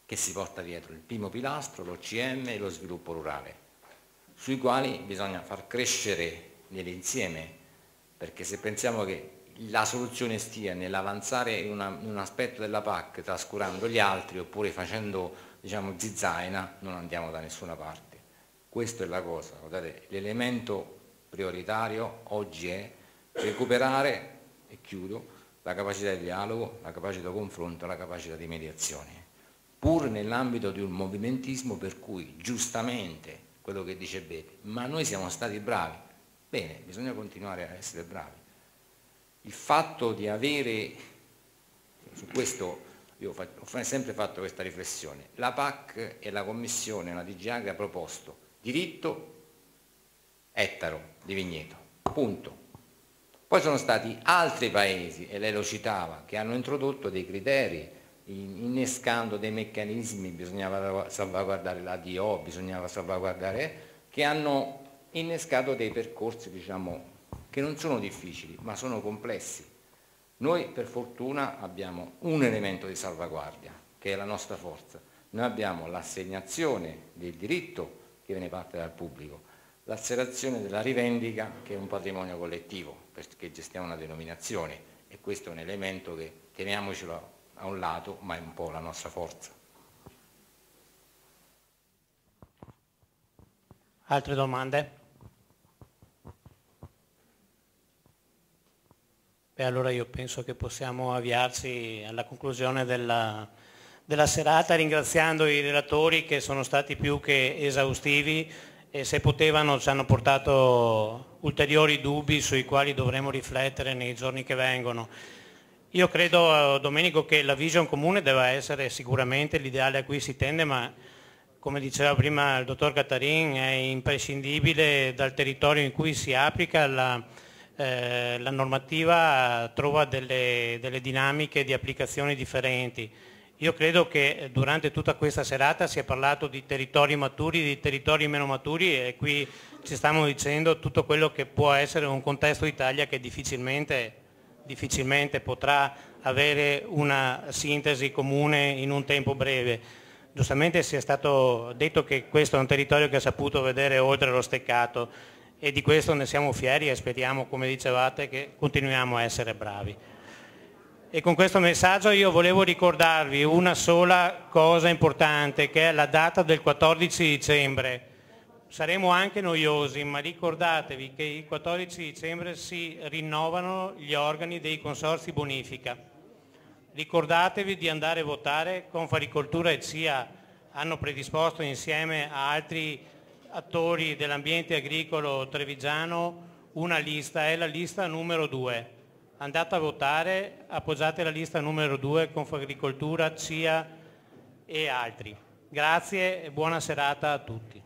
che si porta dietro il primo pilastro, l'OCM e lo sviluppo rurale, sui quali bisogna far crescere nell'insieme, perché se pensiamo che la soluzione stia nell'avanzare in un aspetto della PAC trascurando gli altri oppure facendo, diciamo, zizzaina, non andiamo da nessuna parte. Questa è la cosa, guardate, l'elemento prioritario oggi è recuperare, e chiudo, la capacità di dialogo, la capacità di confronto, la capacità di mediazione, pur nell'ambito di un movimentismo per cui giustamente quello che dice Bepi, ma noi siamo stati bravi. Bene, bisogna continuare a essere bravi. Il fatto di avere, su questo io ho sempre fatto questa riflessione, la PAC e la Commissione, la DG Agri ha proposto diritto ettaro di vigneto, punto. Poi sono stati altri paesi, e lei lo citava, che hanno introdotto dei criteri, innescando dei meccanismi, bisognava salvaguardare l'ADO, bisognava salvaguardare, che hanno innescato dei percorsi, diciamo, che non sono difficili, ma sono complessi. Noi per fortuna abbiamo un elemento di salvaguardia, che è la nostra forza. Noi abbiamo l'assegnazione del diritto che viene parte dal pubblico, l'assegnazione della rivendica che è un patrimonio collettivo, perché gestiamo una denominazione, e questo è un elemento che teniamocelo a un lato, ma è un po' la nostra forza. Altre domande? Beh, allora io penso che possiamo avviarci alla conclusione della serata, ringraziando i relatori che sono stati più che esaustivi e se potevano ci hanno portato ulteriori dubbi sui quali dovremo riflettere nei giorni che vengono. Io credo, Domenico, che la vision comune deve essere sicuramente l'ideale a cui si tende, ma come diceva prima il dottor Cattarin, è imprescindibile dal territorio in cui si applica la normativa trova delle dinamiche di applicazione differenti. Io credo che durante tutta questa serata si è parlato di territori maturi, di territori meno maturi, e qui ci stiamo dicendo tutto quello che può essere un contesto d'Italia che difficilmente potrà avere una sintesi comune in un tempo breve. Giustamente si è stato detto che questo è un territorio che ha saputo vedere oltre lo Steccato, e di questo ne siamo fieri e speriamo, come dicevate, che continuiamo a essere bravi. E con questo messaggio io volevo ricordarvi una sola cosa importante, che è la data del 14 dicembre. Saremo anche noiosi, ma ricordatevi che il 14 dicembre si rinnovano gli organi dei consorzi bonifica. Ricordatevi di andare a votare. Confagricoltura e CIA hanno predisposto insieme a altri attori dell'ambiente agricolo trevigiano una lista, è la lista numero 2. Andate a votare, appoggiate la lista numero 2, Confagricoltura, CIA e altri. Grazie e buona serata a tutti.